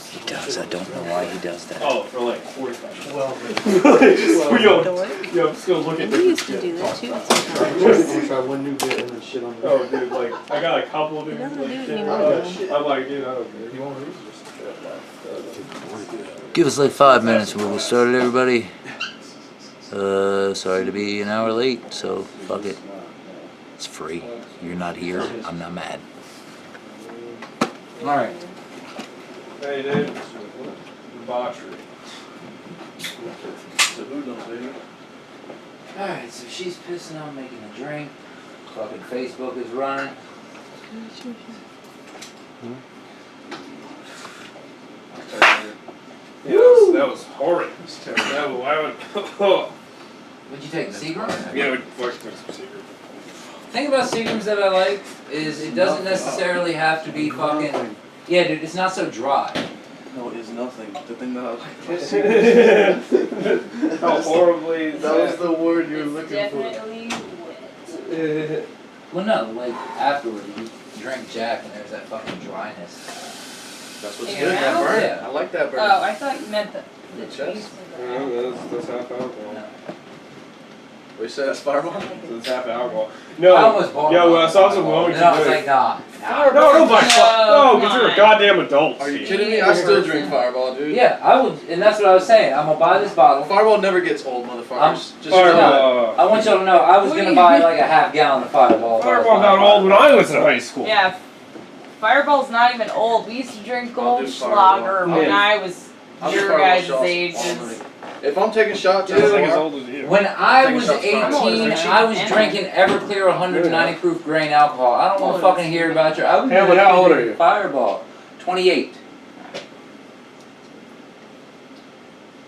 He does. I don't know why he does that. Oh, for like 45 Well, I'm just gonna look at We used to do that too. I'm Sometimes. gonna try one new bit and then shit on the Oh, dude, like, I got a couple of He different doesn't do it shit. anymore, Oh, though. shit. I'm like, dude, I don't care. You want to read just Give us like 5 minutes and we'll get started, everybody. Sorry to be an hour late, so fuck it. It's free. You're not here. I'm not mad. All right. Hey, dude. Debauchery. So who knows, baby? All right. So she's pissing on making a drink. Fucking Facebook is running. Yeah, that was horrid. That was, why would, Would you take Seagram? yeah, we'd fucking took some secret. The thing about Seagrams that I like is it doesn't necessarily have to be fucking. Yeah, dude, it's not so dry. No, it is nothing. The thing that I like. How horribly. That was the word you were looking Definitely wet. Well, no, like afterward, you drink Jack and there's that fucking dryness. That's what's In good. your That mouth? burn. Yeah. I like that burn. Oh, I thought you meant the chest? cheese. That's half alcohol. No. What you say? That's fireball? That's half alcohol. No. I almost bought Yeah, one. when I saw some women And I was today- like, nah. No, don't buy No, because you're a come goddamn adult. Are you Steve. kidding me? I still drink fireball, dude. Yeah, I would, and that's what I was saying. I'm gonna buy this bottle. Fireball never gets old, motherfuckers. Just Fireball. I want y'all to know I was gonna buy like a half gallon of Fireball. Fireball got old when I was in high school. Yeah, Fireball's not even old. We used to drink I'll do Goldschlager Fireball. when Yeah. I was I'll do your Fireball guys' shots all ages. night. If I'm taking shots, Just like as tomorrow, old as you. When I Take a was shot first. 18, I was drinking Everclear 190 proof grain alcohol. I don't want to fucking hear about your. I was Hamlett, how old are you? Fireball, 28.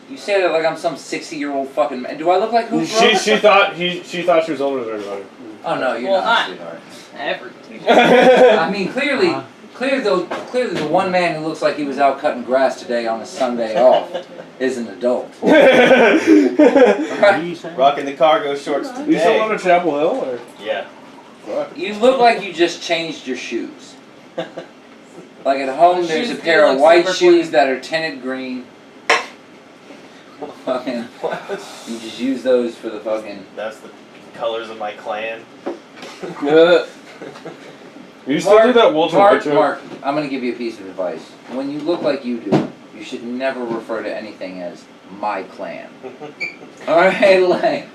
You say that like I'm some 60-year-old fucking man. Do I look like who? She thought she thought she was older than everybody. Oh no, you're Well, not, not- sweetheart. Ever. I mean, clearly the one man who looks like he was out cutting grass today on a Sunday off is an adult. Right? Rocking the cargo shorts today. You still live in Chapel Hill, or? Yeah. Fuck. You look like you just changed your shoes. Like at home, The there's a shoes pair do of look white super shoes clean. that are tinted green. Fucking, you just use those for the fucking. That's the colors of my clan. You still do that Walter White joke? Mark, I'm gonna give you a piece of advice. When you look like you do, you should never refer to anything as my clan. All right, like.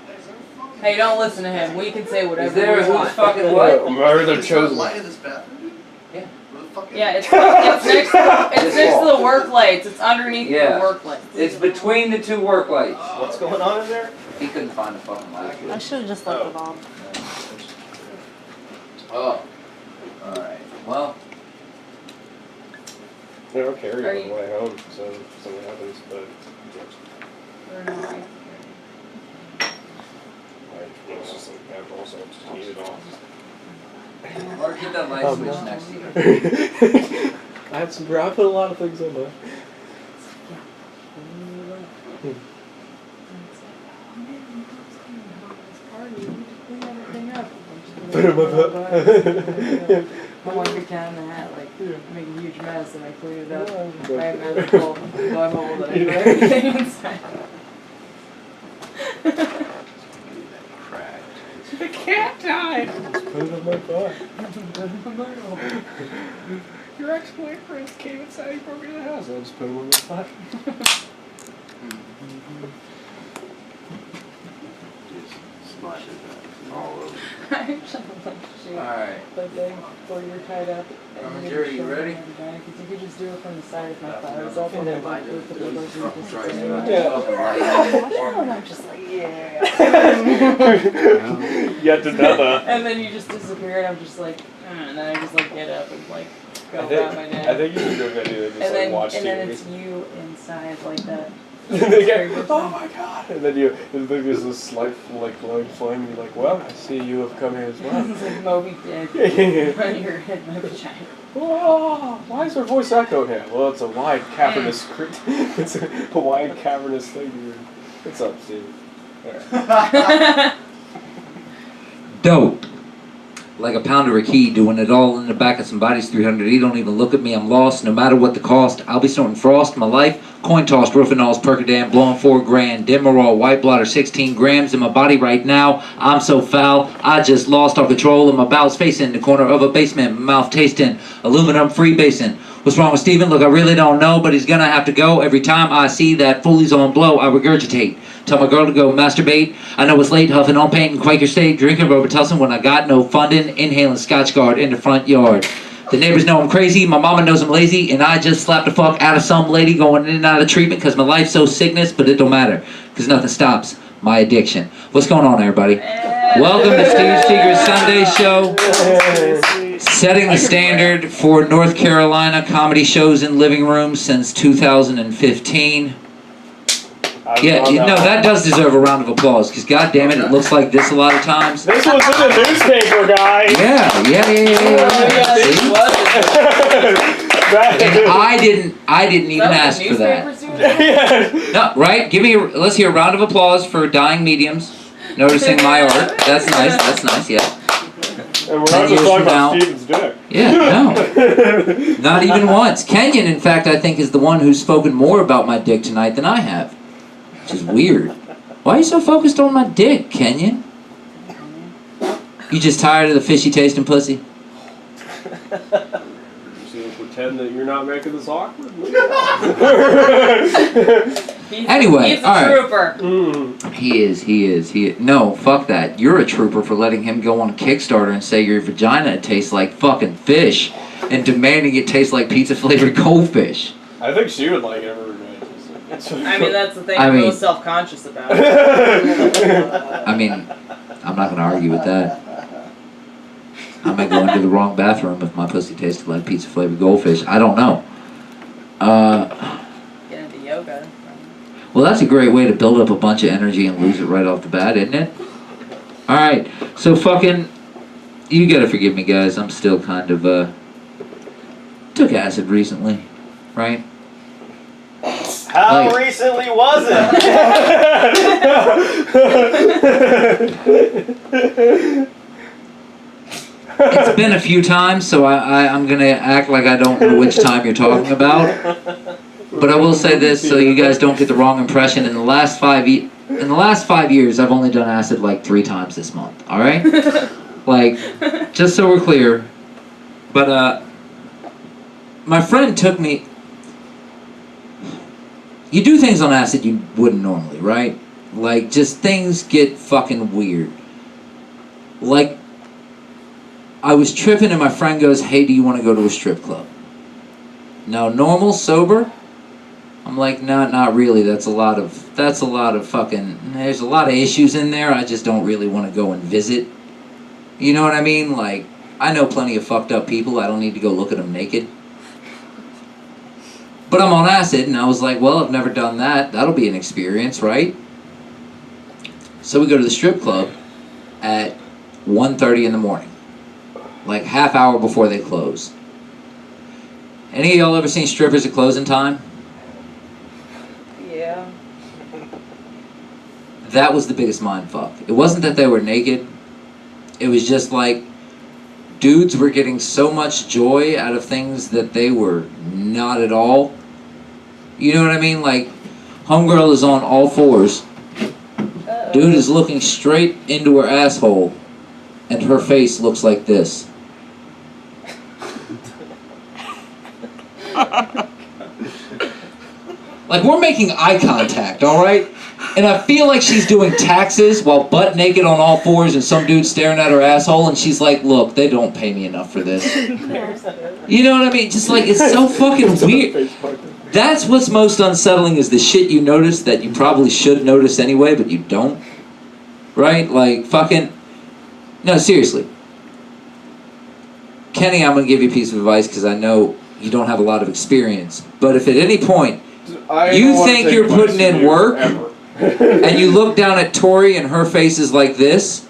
Hey, don't listen to him. We can say Is whatever there we who's want. fucking what? Or they're chosen. light in this bathroom, dude? Yeah. Where the fuck is Yeah, it? it's next to the work lights. It's underneath Yeah. the work lights. It's between the two work lights. What's going on in there? He couldn't find a fucking light. I should have just left it on. Oh. Alright. Well, They don't carry Are on the you- way home, so if something happens, but Or no, it's just like that also, just eat it all. Mark, get that light switch next to you. I had some. I put a lot of things on there. Put it in my butt. My wife got down in the hat, like, make a huge mess, and I cleaned it up. I have magical butthole that I put everything inside. The cat died. Put it in my butt. Your ex-boyfriend came inside, he broke into the house. I'll just put him in my butt. Alright. But then, before you're tied up, Jerry, you ready? Because you could just do it from the side if my thigh was up, and then like, with the big old group Try to and I'm just like, yeah. Yet another. And then you just disappear, and I'm just like, and then I just like get up and like go I about my day. think you should do a video just And then, like watch and then TV. it's you inside like that. They get, oh my god! And then there's this slight like glowing flame, and you're like, well, I see you have come here as well. It's like Moby Dick Yeah. on your head, my vagina. Oh, why is her voice echoing here? Well, it's a wide cavernous it's a wide cavernous thing. What's up, Steve? Alright. Dope. like a pounder of key, doing it all in the back of somebody's 300. He don't even look at me, I'm lost, no matter what the cost. I'll be snorting frost, my life, coin tossed, roofing-alls, Percodan, blowing 4 grand, Demerol, white blotter, 16 grams in my body right now. I'm so foul, I just lost all control, and my bowels facing the corner of a basement, my mouth tasting aluminum freebasing. What's wrong with Steven? Look, I really don't know, but he's gonna have to go. Every time I see that foolie's on blow, I regurgitate. Tell my girl to go masturbate. I know it's late, huffing on paint in Quaker State, drinking Robitussin when I got no funding, inhaling Scotch Guard in the front yard. The neighbors know I'm crazy, my mama knows I'm lazy, and I just slapped the fuck out of some lady going in and out of treatment because my life's so sickness, but it don't matter, because nothing stops my addiction. What's going on, everybody? Welcome to Steve Seeger's Sunday Show. Setting the standard for North Carolina comedy shows in living rooms since 2015. Yeah, you know, that does deserve a round of applause, because goddamn it looks like this a lot of times. This was in the newspaper, guys. Yeah. See? And I didn't even ask for that. No, right? Let's hear a round of applause for dying mediums noticing my art. That's nice, yeah. And we're not just talking about Steven's dick. Yeah, no. Not even once. Kenyon, in fact, I think is the one who's spoken more about my dick tonight than I have. Which is weird. Why are you so focused on my dick, Kenyon? You just tired of the fishy tasting pussy? Pretend that you're not making this awkward. Anyway, he's a all right. trooper. He is. No, fuck that. You're a trooper for letting him go on Kickstarter and say your vagina tastes like fucking fish and demanding it tastes like pizza-flavored goldfish. I think she would like it. I mean, that's the thing I'm most self-conscious about. I mean, I'm not going to argue with that. I might go into the wrong bathroom if my pussy tasted like pizza-flavored goldfish. I don't know. Get into yoga. Well, that's a great way to build up a bunch of energy and lose it right off the bat, isn't it? Alright, so fucking... You gotta forgive me, guys. I'm still kind of, took acid recently, right? How recently was it? It's been a few times, so I'm gonna act like I don't know which time you're talking about. But I will say this, so you guys don't get the wrong impression. In the last 5 years, I've only done acid like 3 times this month. All right, like just so we're clear. But my friend took me. You do things on acid you wouldn't normally, right? Like, just things get fucking weird. Like, I was tripping and my friend goes, hey, do you want to go to a strip club? Now, normal, sober? I'm like, no, not really. That's a lot of fucking, there's a lot of issues in there. I just don't really want to go and visit. You know what I mean? Like, I know plenty of fucked up people. I don't need to go look at them naked. But I'm on acid, and I was like, well, I've never done that. That'll be an experience, right? So we go to the strip club at 1:30 in the morning. Like half hour before they close. Any of y'all ever seen strippers at closing time? Yeah. That was the biggest mind fuck. It wasn't that they were naked. It was just like dudes were getting so much joy out of things that they were not at all. You know what I mean? Like, homegirl is on all fours. Dude is looking straight into her asshole, and her face looks like this. Like, we're making eye contact, alright? And I feel like she's doing taxes while butt naked on all fours and some dude staring at her asshole, and she's like, look, they don't pay me enough for this. You know what I mean? Just like, it's so fucking weird. That's what's most unsettling, is the shit you notice that you probably should notice anyway, but you don't. Right? Like, fucking... No, seriously. Kenny, I'm going to give you a piece of advice because I know you don't have a lot of experience. But if at any point you think you're putting in work and you look down at Tori and her face is like this,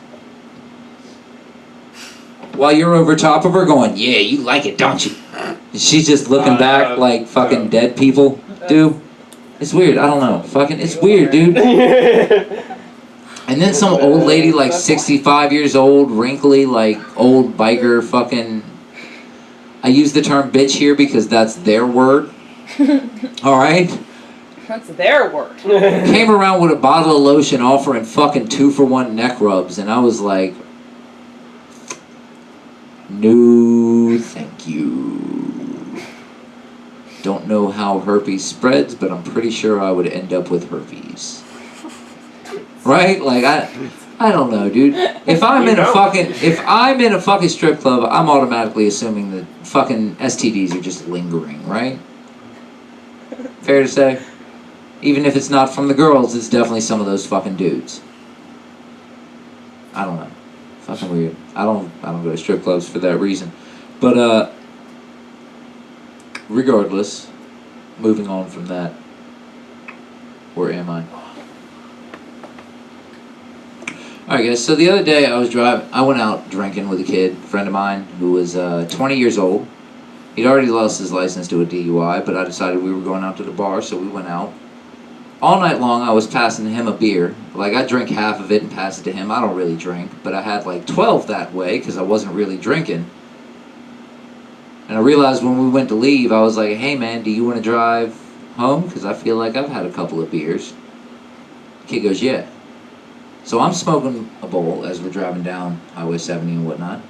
while you're over top of her going, yeah, you like it, don't you? And she's just looking back like fucking dead people do. It's weird. I don't know. Fucking, it's weird, dude. And then some old lady, like 65 years old, wrinkly, like old biker fucking... I use the term bitch here because that's their word. Alright? That's their word. Came around with a bottle of lotion offering fucking 2-for-1 neck rubs. And I was like... No, thank you. Don't know how herpes spreads, but I'm pretty sure I would end up with herpes. Right? Like, I don't know, dude. If I'm in a fucking strip club, I'm automatically assuming that fucking STDs are just lingering, right? Fair to say? Even if it's not from the girls, it's definitely some of those fucking dudes. I don't know. Fucking weird. I don't go to strip clubs for that reason. But regardless, moving on from that. Where am I? Alright guys, so the other day I went out drinking with a kid, a friend of mine, who was 20 years old. He'd already lost his license to a DUI, but I decided we were going out to the bar, so we went out. All night long I was passing him a beer. Like, I drink half of it and pass it to him. I don't really drink, but I had like 12 that way, because I wasn't really drinking. And I realized when we went to leave, I was like, hey man, do you want to drive home? Because I feel like I've had a couple of beers. The kid goes, yeah. So I'm smoking a bowl as we're driving down Highway 70 and whatnot.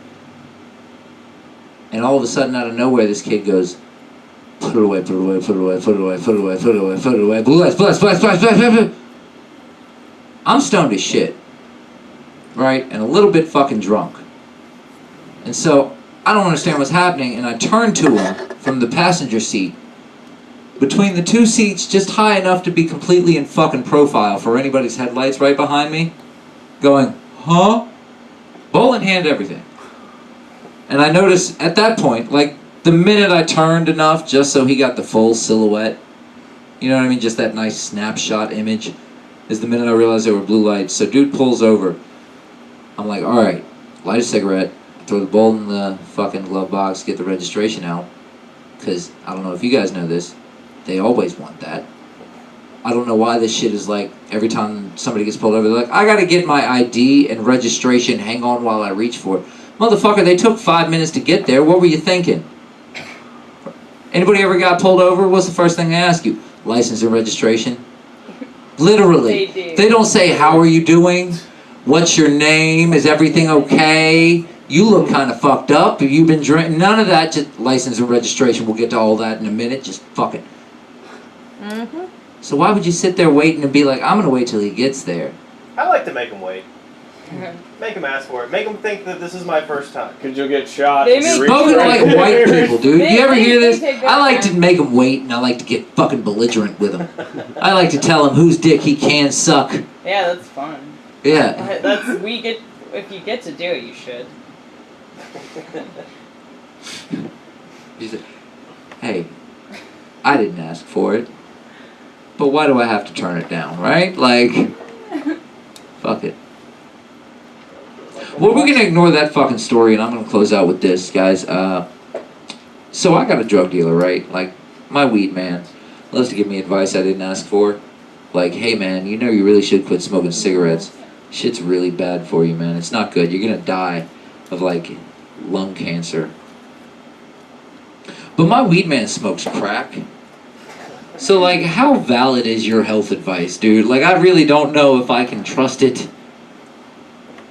And all of a sudden, out of nowhere, this kid goes, put it away, put it away, put it away, put it away, put it away, put it away, put it away, blue lights, blue lights, blue lights, blue lights, blue lights, blue lights. I'm stoned as shit. Right? And a little bit fucking drunk. And so, I don't understand what's happening, and I turn to him from the passenger seat, between the two seats, just high enough to be completely in fucking profile for anybody's headlights right behind me, going, huh? Bowl in hand, everything. And I noticed at that point, like, the minute I turned enough just so he got the full silhouette, you know what I mean, just that nice snapshot image, is the minute I realized there were blue lights. So dude pulls over. I'm like, alright, light a cigarette, throw the bowl in the fucking glove box, get the registration out, because I don't know if you guys know this, they always want that. I don't know why this shit is like, every time somebody gets pulled over, they're like, I gotta get my ID and registration, hang on while I reach for it. Motherfucker, they took 5 minutes to get there, what were you thinking? Anybody ever got pulled over? What's the first thing they ask you? License and registration? Literally. They don't say, how are you doing? What's your name? Is everything okay? You look kind of fucked up. Have you been drinking? None of that. Just license and registration. We'll get to all that in a minute. Just fuck it. Mm-hmm. So why would you sit there waiting and be like, I'm going to wait till he gets there? I like to make them wait. Make them ask for it. Make them think that this is my first time. Because you'll get shot. They if you make- reach Spoken right. like white people, dude. You ever hear this? they take I like that to make them wait, and I like to get fucking belligerent with them. I like to tell him whose dick he can suck. Yeah, that's fun. Yeah. If you get to do it, you should. He said, hey, I didn't ask for it, but why do I have to turn it down, right? Like, fuck it. Well, we're going to ignore that fucking story, and I'm going to close out with this, guys. So I got a drug dealer, right? Like, my weed man loves to give me advice I didn't ask for. Like, hey, man, you know you really should quit smoking cigarettes. Shit's really bad for you, man. It's not good. You're going to die of, like, lung cancer. But my weed man smokes crack. So, like, how valid is your health advice, dude? Like, I really don't know if I can trust it.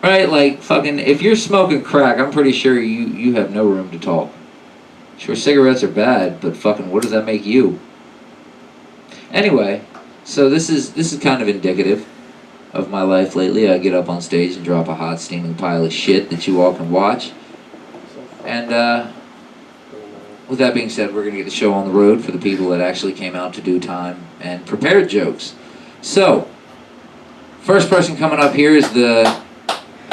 Right? Like, fucking, if you're smoking crack, I'm pretty sure you have no room to talk. Sure, cigarettes are bad, but fucking, what does that make you? Anyway, so this is kind of indicative of my life lately. I get up on stage and drop a hot, steaming pile of shit that you all can watch. And, with that being said, we're going to get the show on the road for the people that actually came out to do time and prepared jokes. So, first person coming up here is the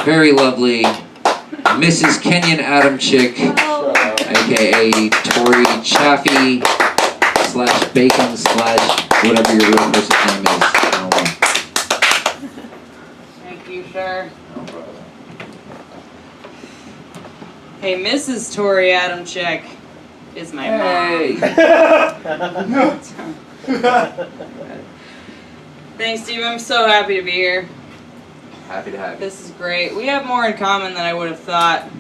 very lovely Mrs. Kenyon Adamchic, a.k.a. Tori Chaffee / Bacon / whatever your real person's name is. I don't know. Thank you, sir. Hey, Mrs. Tori Adamchic is my mom. Thanks, Steve. I'm so happy to be here. Happy to have you. This is great. We have more in common than I would have thought.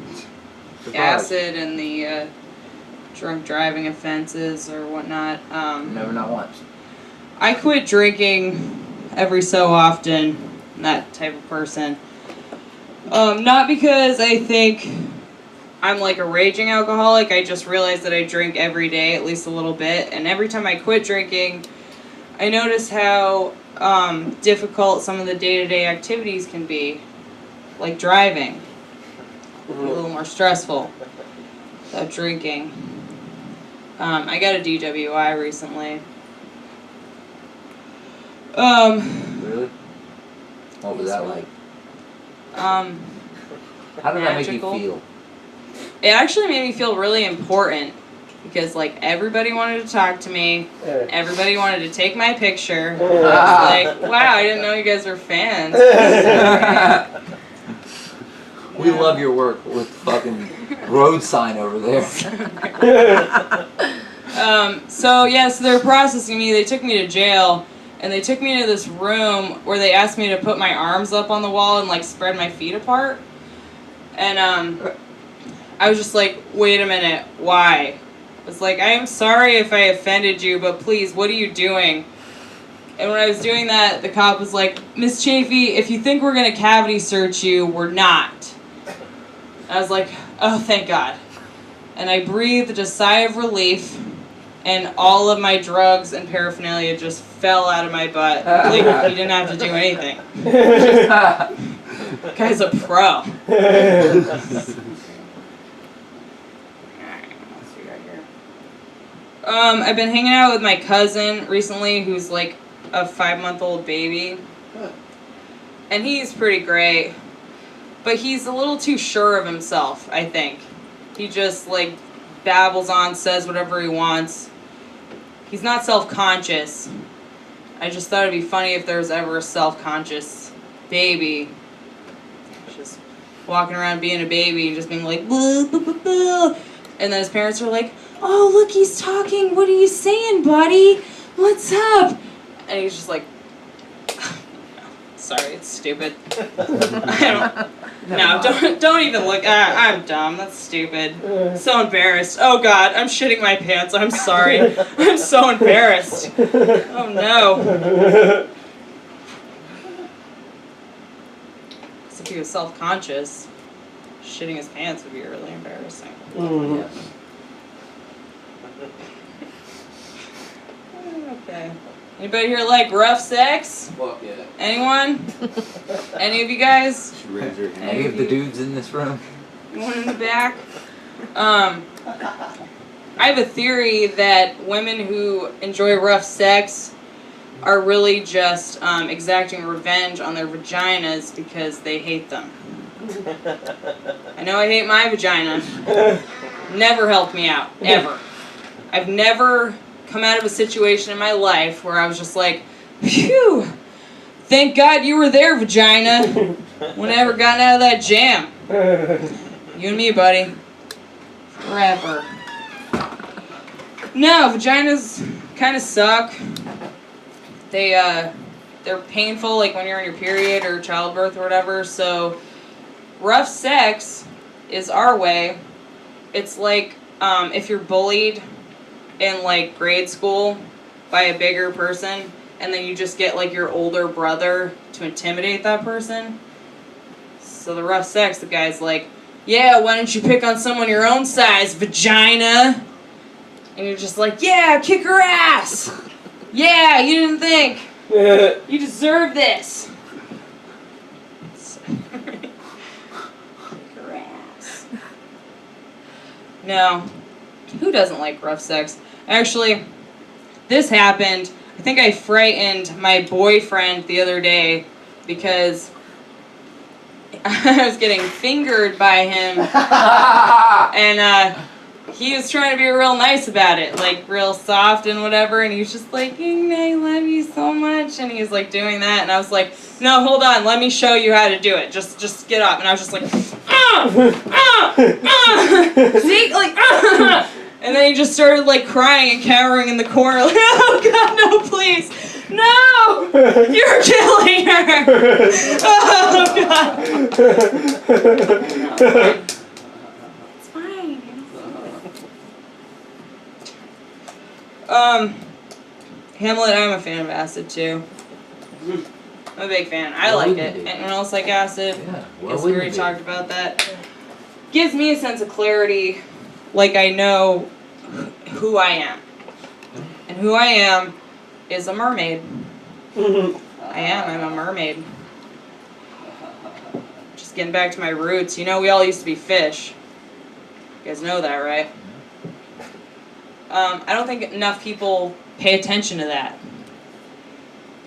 Surprise. Acid and the drunk driving offenses or whatnot. Never not once. I quit drinking every so often, that type of person. Not because I think I'm like a raging alcoholic, I just realized that I drink every day, at least a little bit, and every time I quit drinking, I notice how difficult some of the day-to-day activities can be, like driving. A little more stressful without drinking. I got a DWI recently. Really? What was that like? How How did that make you feel? It actually made me feel really important because, like, everybody wanted to talk to me. Everybody wanted to take my picture. I was like, wow, I didn't know you guys were fans. We love your work with fucking road sign over there. So they were processing me. They took me to jail, and they took me to this room where they asked me to put my arms up on the wall and, like, spread my feet apart. And I was just like, wait a minute, why? I was like, I am sorry if I offended you, but please, what are you doing? And when I was doing that, the cop was like, Miss Chaffee, if you think we're going to cavity search you, we're not. I was like, oh, thank God. And I breathed a sigh of relief, and all of my drugs and paraphernalia just fell out of my butt. Like, he didn't have to do anything. Guy's a pro. I've been hanging out with my cousin recently, who's like a 5-month-old baby. And he's pretty great. But he's a little too sure of himself, I think. He just, like, babbles on, says whatever he wants. He's not self-conscious. I just thought it'd be funny if there was ever a self-conscious baby. Just walking around being a baby and just being like, blah, blah, blah, blah. And then his parents are like, oh, look, he's talking. What are you saying, buddy? What's up? And he's just like, sorry, it's stupid. Don't even look. I'm dumb. That's stupid. So embarrassed. Oh, God, I'm shitting my pants. I'm sorry. I'm so embarrassed. Oh, no. If he was self-conscious, shitting his pants would be really embarrassing. Mm. Okay. Anybody here like rough sex? Fuck yeah. Anyone? Any of you guys? Any of the dudes in this room? One in the back? I have a theory that women who enjoy rough sex are really just exacting revenge on their vaginas because they hate them. I know I hate my vagina. Never helped me out, ever. I've never come out of a situation in my life where I was just like, phew, thank God you were there, vagina. Whenever gotten out of that jam. You and me, buddy. Forever. No, vaginas kind of suck. They're painful, like when you're in your period or childbirth or whatever, so rough sex is our way. It's like if you're bullied in like grade school by a bigger person and then you just get like your older brother to intimidate that person. So the rough sex, the guy's like, yeah, why don't you pick on someone your own size, vagina? And you're just like, yeah, kick her ass. Yeah, you didn't think. You deserve this. Kick her ass. No. Who doesn't like rough sex? Actually, this happened. I think I frightened my boyfriend the other day because I was getting fingered by him. And he was trying to be real nice about it, like real soft and whatever, and he was just like, I love you so much, and he was like doing that, and I was like, no, hold on, let me show you how to do it, just get up, and I was just like, see, like, and then he just started like crying and cowering in the corner, like, oh God, no, please, no, You're killing her! Oh, God. It's fine. Hamlet, I'm a fan of acid, too. I'm a big fan. I like it. Anyone else like acid? Yeah. Guess we already talked about that. Gives me a sense of clarity, like I know who I am. And who I am is a mermaid. I'm a mermaid. Just getting back to my roots. You know, we all used to be fish. You guys know that, right? I don't think enough people pay attention to that.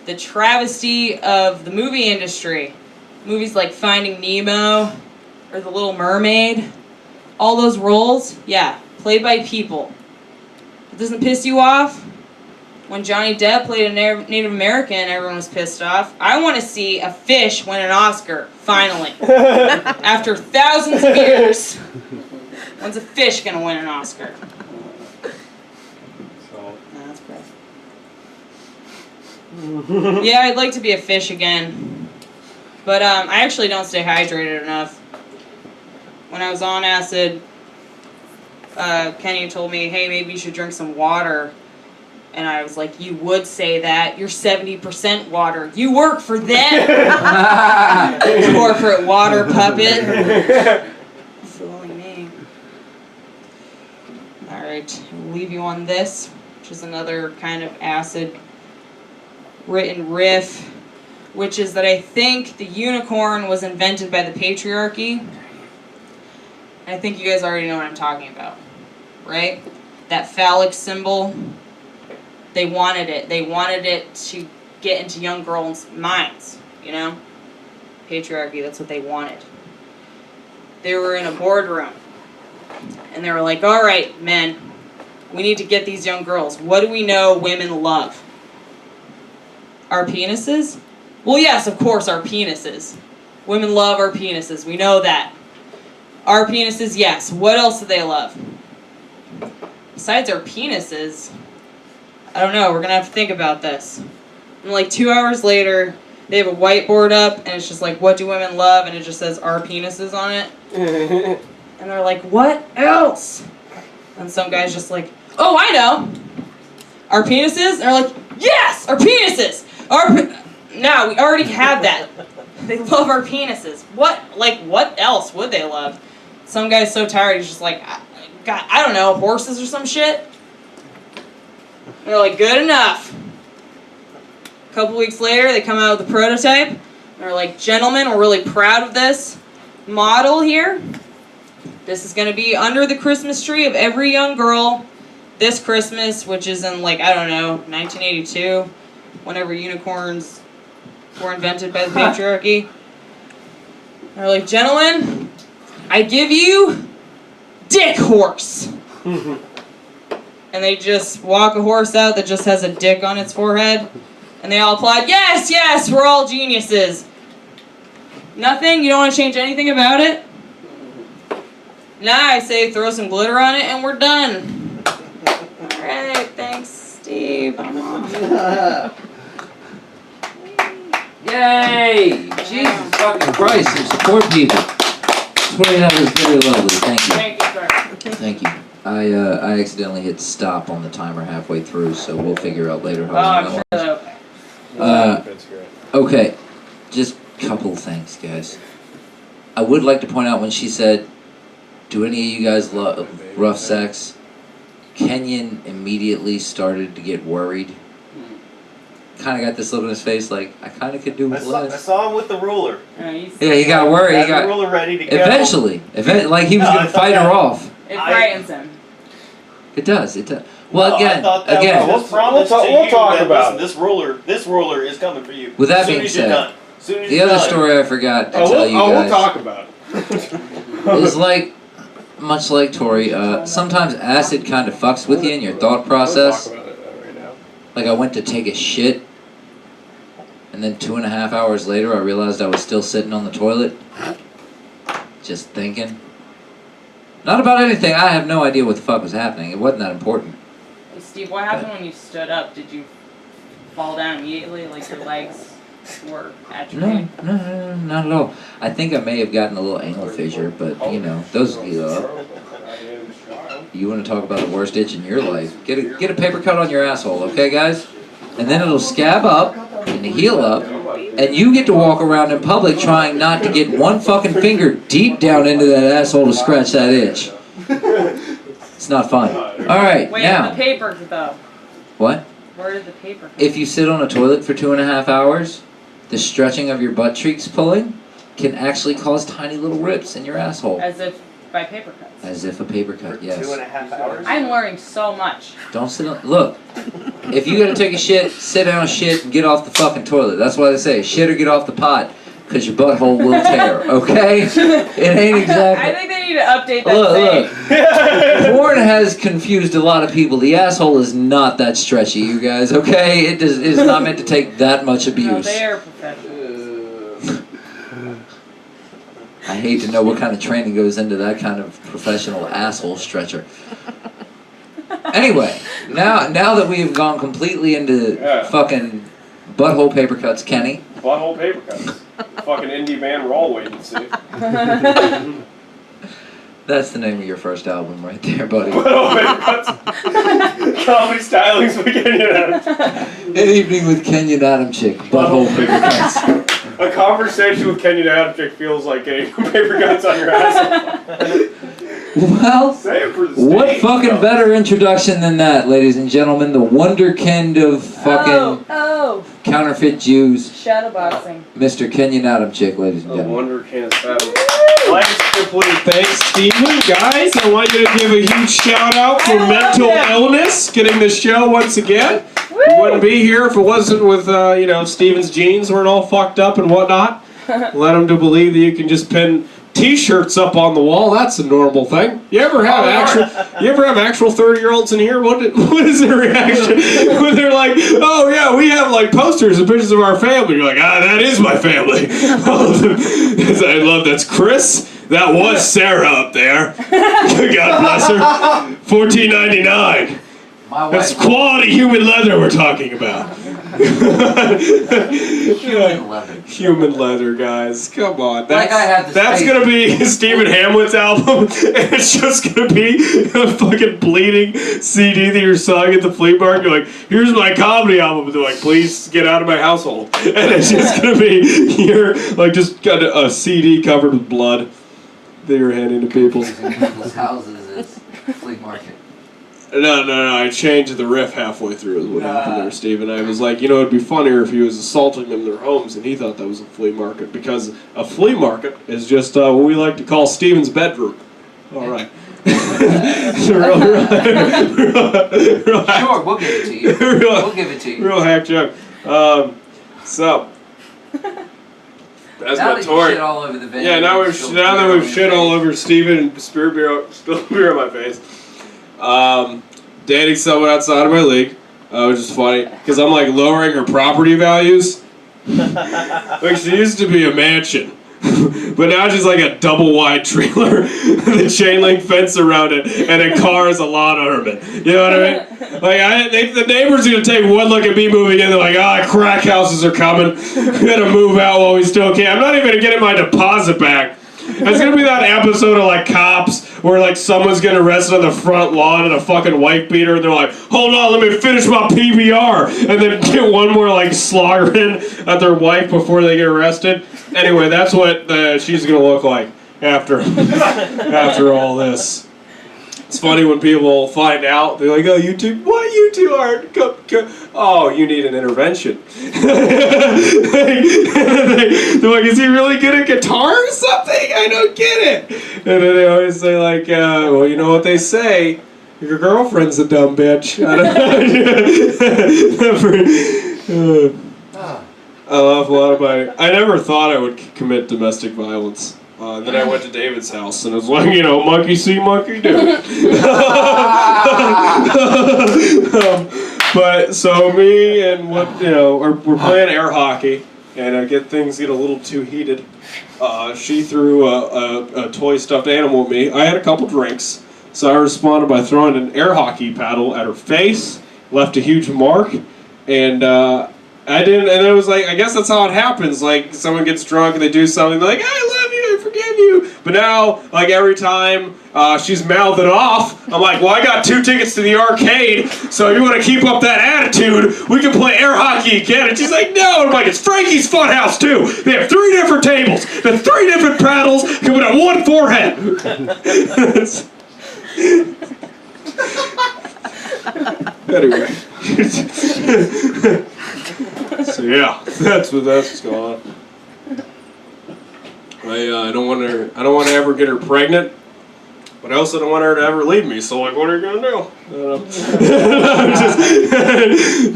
The travesty of the movie industry. Movies like Finding Nemo or The Little Mermaid. All those roles, yeah, played by people. It doesn't piss you off? When Johnny Depp played a Native American, everyone was pissed off. I want to see a fish win an Oscar, finally. After thousands of years. When's a fish going to win an Oscar? So. No, that's gross. Yeah, I'd like to be a fish again. But I actually don't stay hydrated enough. When I was on acid, Kenyon told me, hey, maybe you should drink some water. And I was like, you would say that. You're 70% water. You work for them. Corporate water puppet. Fooling me. Alright, I'll leave you on this, which is another kind of acid written riff, which is that I think the unicorn was invented by the patriarchy. I think you guys already know what I'm talking about, right? That phallic symbol. They wanted it. They wanted it to get into young girls' minds, you know? Patriarchy, that's what they wanted. They were in a boardroom, and they were like, all right, men, we need to get these young girls. What do we know women love? Our penises? Well, yes, of course, our penises. Women love our penises. We know that. Our penises, yes. What else do they love? Besides our penises, I don't know. We're going to have to think about this. And like 2 hours later, they have a whiteboard up, and it's just like, what do women love? And it just says, our penises on it. And they're like, what else? And some guy's just like, oh, I know. Our penises? And they're like, yes, our penises. No, we already have that. They love our penises. What else would they love? Some guy's so tired, he's just like, God, I don't know, horses or some shit? And they're like, good enough. A couple weeks later, they come out with the prototype. And they're like, gentlemen, we're really proud of this model here. This is going to be under the Christmas tree of every young girl this Christmas, which is in, like, I don't know, 1982, whenever unicorns were invented by the patriarchy. They're like, gentlemen, I give you dick horse. And they just walk a horse out that just has a dick on its forehead. And they all applaud, yes, yes, we're all geniuses. Nothing? You don't want to change anything about it? Nah, I say throw some glitter on it and we're done. Alright, thanks, Steve. I'm off. Yay! Jesus fucking Christ, some support people. Tori, that was very lovely. Thank you. Thank you, sir. Thank you. I accidentally hit stop on the timer halfway through, so we'll figure out later how I'm long sure it that'll was. That's great. Okay, just a couple of things, guys. I would like to point out when she said, do any of you guys love rough sex? Kenyon immediately started to get worried. Kind of got this look on his face like, I kind of could do I with saw, I less. saw him with the ruler. Yeah, he got worried. He Had the got ruler ready to go. eventually, like he was No, going I to thought fight her that- off. It frightens him. It does. It does. Well, No, I again, thought that again. was his promise We'll to we'll you talk that, about listen, this ruler is coming for you. With that as soon being as you're said, done. As soon as The you're other done. story I forgot to tell you we'll guys talk about it. is like, much like Tori. Sometimes acid kind of fucks with you in your thought process. We'll talk about it right now. Like I went to take a shit, and then 2.5 hours later, I realized I was still sitting on the toilet, just thinking. Not about anything. I have no idea what the fuck was happening. It wasn't that important. Hey, Steve, what happened when you stood up? Did you fall down immediately, like your legs were No, atrophied? no, not at all. I think I may have gotten a little anal fissure, but you know, those heal up. You want to talk about the worst itch in your life? Get a paper cut on your asshole, okay, guys? And then it'll scab up and heal up, and you get to walk around in public trying not to get one fucking finger deep down into that asshole to scratch that itch. It's not fun. All right, Wait, now. the paper though. What? Where did the paper come If you sit on a toilet for 2.5 hours, the stretching of your butt cheeks pulling can actually cause tiny little rips in your asshole. As if by paper cuts. As if a paper cut, yes. 2.5 hours. I'm learning so much. Don't sit on, look, if you gotta take a shit, sit down, shit, and get off the fucking toilet. That's why they say, shit or get off the pot, because your butthole will tear, okay? It ain't I exactly. think they need to update that Look, saying. look. Porn has confused a lot of people. The asshole is not that stretchy, you guys, okay? It is not meant to take that much No, abuse. they are professionals. I hate to know what kind of training goes into that kind of professional asshole stretcher. Anyway, now that we have gone completely into fucking butthole paper cuts, Kenny. Butthole paper cuts. Fucking indie band we're all waiting to see. That's the name of your first album right there, buddy. Butthole paper cuts. Comedy stylings with Kenyon. An evening with Kenyon Adamchic, butthole paper cuts. A conversation with Kenyon Adamchic feels like getting paper cuts on your asshole. Well, Save for the what stage, fucking though. better introduction than that, ladies and gentlemen? The wonderkind of fucking Oh, counterfeit Jews, shadowboxing. Mr. Kenyon Adamchic, ladies and A gentlemen. wonder can Life complete. Thanks, Steven. Guys, I want you to give a huge shout out for mental illness, getting the show once again. We wouldn't be here if it wasn't with, Steven's jeans weren't all fucked up and whatnot. Led him to believe that you can just pin T-shirts up on the wall. That's a normal thing. You ever have actual 30-year-olds in here? What is their reaction when they're like, "Oh yeah, we have like posters and pictures of our family." You're like, that is my family. I love that's Chris. That was Sarah up there. God bless her. $14.99. My That's wife. quality human leather we're talking about. Human leather. Human leather, guys. Come on. Like I have the That's space. gonna be Stephen Hamlett's album, and it's just gonna be a fucking bleeding CD that you're selling at the flea market. You're like, here's my comedy album. And they're like, please get out of my household. And it's just gonna be you're like just got a CD covered with blood that you're handing to people. People's houses is flea market. No, I changed the riff halfway through is what happened there, Steven. I was like, it'd be funnier if he was assaulting them in their homes, and he thought that was a flea market, because a flea market is just what we like to call Steven's bedroom. All right. real Sure, we'll give it to you. We'll give it to you. Real hack joke. So. That's Now my that you Tori. shit all over the venue. Yeah, now that we've shit all over Steven and spilled beer on my face. Dating someone outside of my league, which is funny, because I'm like lowering her property values. Like she used to be a mansion, but now she's like a double wide trailer with a chain link fence around it and a car as a lawn ornament. You know what I mean? Like the neighbors are gonna take one look at me moving in. They're like, crack houses are coming. We gotta move out while we still can. I'm not even gonna get my deposit back. It's gonna be that episode of like Cops where like someone's getting arrested on the front lawn in a fucking wife beater, and they're like, "Hold on, let me finish my PBR," and then get one more like slogger in at their wife before they get arrested. Anyway, that's what she's gonna look like after all this. It's funny when people find out, they're like, "Oh, you two aren't, oh, you need an intervention." They're like, "Is he really good at guitar or something? I don't get it." And then they always say like, "Well, you know what they say, your girlfriend's a dumb bitch." I laugh a lot about it. I never thought I would commit domestic violence. Then I went to David's house, and it was like, monkey see, monkey do. But so me and we're playing air hockey, and things get a little too heated. She threw a toy stuffed animal at me. I had a couple drinks, so I responded by throwing an air hockey paddle at her face, left a huge mark, And I didn't, and it was like, I guess that's how it happens. Like, someone gets drunk and they do something, they're like, I love you, I forgive you. But now, like, every time she's mouthed it off, I'm like, well, I got 2 tickets to the arcade, so if you want to keep up that attitude, we can play air hockey again. And she's like, no. And I'm like, it's Frankie's Funhouse, too. They have 3 different tables, the 3 different paddles coming on 1 forehead. Anyway. So yeah, that's what's going on. I don't want to ever get her pregnant, but I also don't want her to ever leave me. So like, what are you gonna do?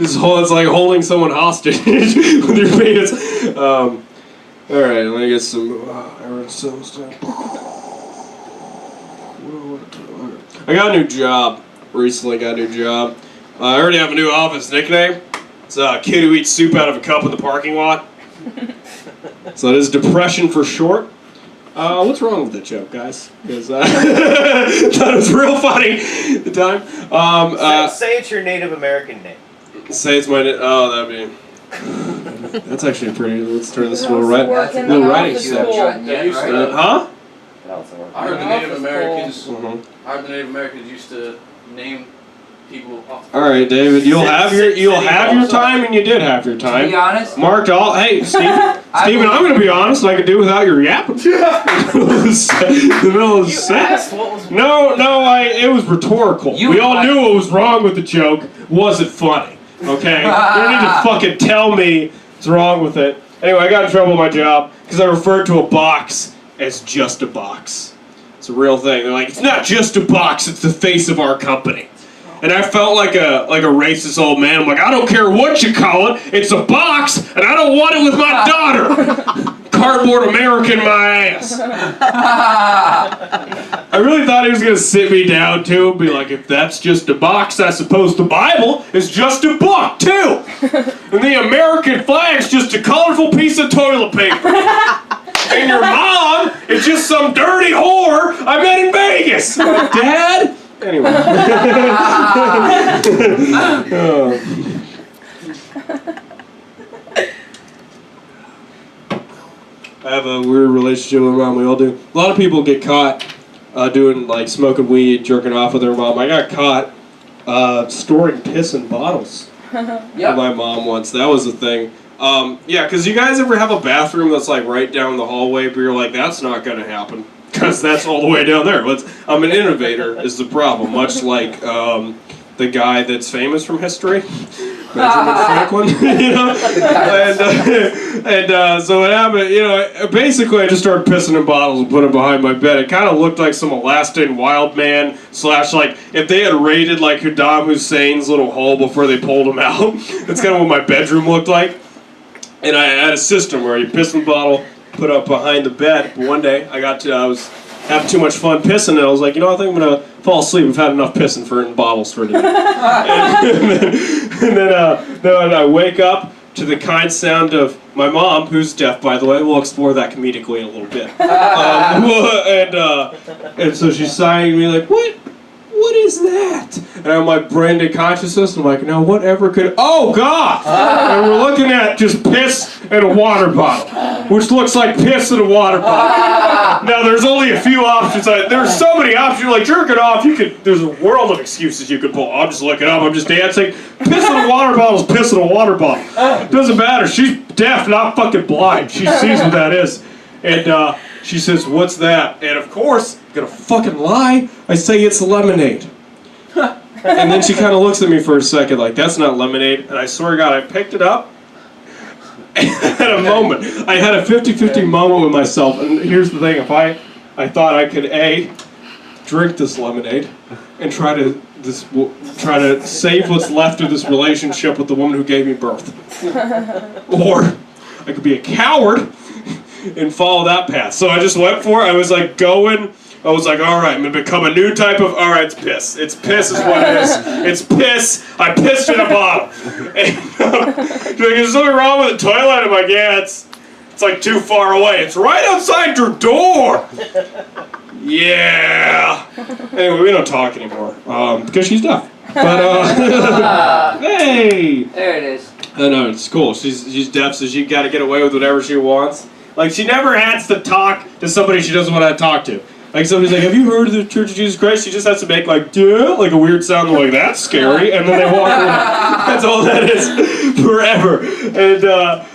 It's like holding someone hostage with your penis. All right, let me get some. I got a new job. Recently got a new job. I already have a new office nickname. It's a kid who eats soup out of a cup in the parking lot. So it is Depression for short. What's wrong with the joke, guys? Because I thought it was real funny at the time. Say it's your Native American name. Say it's my that'd be. That's actually pretty. Let's turn this little Work right. in Little the writing office stuff. school. They used to, Huh? I heard the Native Americans. Mhm. I heard the Native Americans used to name people off. All right, David. You'll have your time, and you did have your To be time. honest, Marked all. Hey, Steven, I'm going to be honest. I could do without your yapping. The middle of the You set. asked what was No, it was rhetorical. We all knew what was wrong with the joke. Wasn't funny. Okay? You don't need to fucking tell me what's wrong with it. Anyway, I got in trouble with my job because I referred to a box as just a box. It's a real thing. They're like, it's not just a box, it's the face of our company. And I felt like a racist old man. I'm like, I don't care what you call it, it's a box, and I don't want it with my daughter. Cardboard American my ass. I really thought he was going to sit me down, too, and be like, if that's just a box, I suppose the Bible is just a book, too. And the American flag's just a colorful piece of toilet paper. And your mom is just some dirty whore I met in Vegas. Dad? Anyway. I have a weird relationship with my mom. We all do. A lot of people get caught doing like smoking weed, jerking off with their mom. I got caught storing piss in bottles with my mom once. That was the thing. Yeah, because you guys ever have a bathroom that's like right down the hallway, but you're like, that's not going to happen. Because that's all the way down there. I'm an innovator is the problem, much like the guy that's famous from history, Benjamin Franklin, you know? And so what happened, you know, basically I just started pissing in bottles and put them behind my bed. It kind of looked like some Alaskan wild man / like if they had raided like Saddam Hussein's little hole before they pulled him out. That's kind of what my bedroom looked like. And I had a system where you piss in the bottle, put up behind the bed. But one day I was having too much fun pissing, and I was like, you know, I think I'm gonna fall asleep. I've had enough pissing in bottles for today. and then I wake up to the kind sound of my mom, who's deaf, by the way. We'll explore that comedically in a little bit. And so she's sighing at me like, what is that? And I'm like, brain consciousness. I'm like, now whatever could. Oh God! And we're looking at just piss in a water bottle, which looks like piss in a water bottle. Now there's only a few options. There's so many options. You're like, jerk it off. There's a world of excuses you could pull. I'll just look it up. I'm just dancing. Piss in a water bottle is piss in a water bottle. Doesn't matter. She's deaf, not fucking blind. She sees what that is. And she says, what's that? And of course, I'm gonna fucking lie, I say it's lemonade. And then she kind of looks at me for a second like, that's not lemonade. And I swear to God, I picked it up. And I had a moment. I had a 50-50 moment with myself. And here's the thing, if I thought I could drink this lemonade and try to save what's left of this relationship with the woman who gave me birth. Or I could be a coward and follow that path. So I just went for it. I was like going. I was like, all right, I'm going to become a new type of, all right, it's piss. It's piss is what it is. It's piss. I pissed in a bottle. And she's like, is something wrong with the toilet? I'm like, yeah, it's like too far away. It's right outside your door. Yeah. Anyway, we don't talk anymore because she's deaf. But hey. There it is. No, it's cool. She's deaf, so she got to get away with whatever she wants. Like, she never has to talk to somebody she doesn't want to talk to. Like, somebody's like, have you heard of the Church of Jesus Christ? She just has to make, like, duh, like a weird sound, like, that's scary, and then they walk away. That's all that is forever. And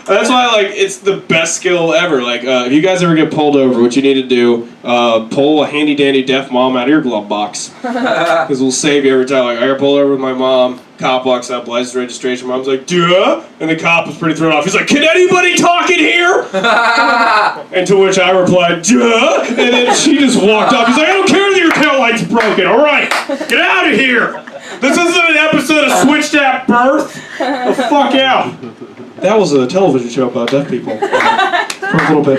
that's why, like, it's the best skill ever. Like, if you guys ever get pulled over, what you need to do, pull a handy-dandy deaf mom out of your glove box. Because we'll save you every time. Like, I got pulled over with my mom. Cop walks up, license registration. Mom's like, duh. And the cop was pretty thrown off. He's like, can anybody talk in here? And to which I replied, duh. And then she just walked up. He's like, I don't care that your tail light's broken. All right, get out of here. This isn't an episode of Switched at Birth. The fuck out. That was a television show about deaf people. For a little bit.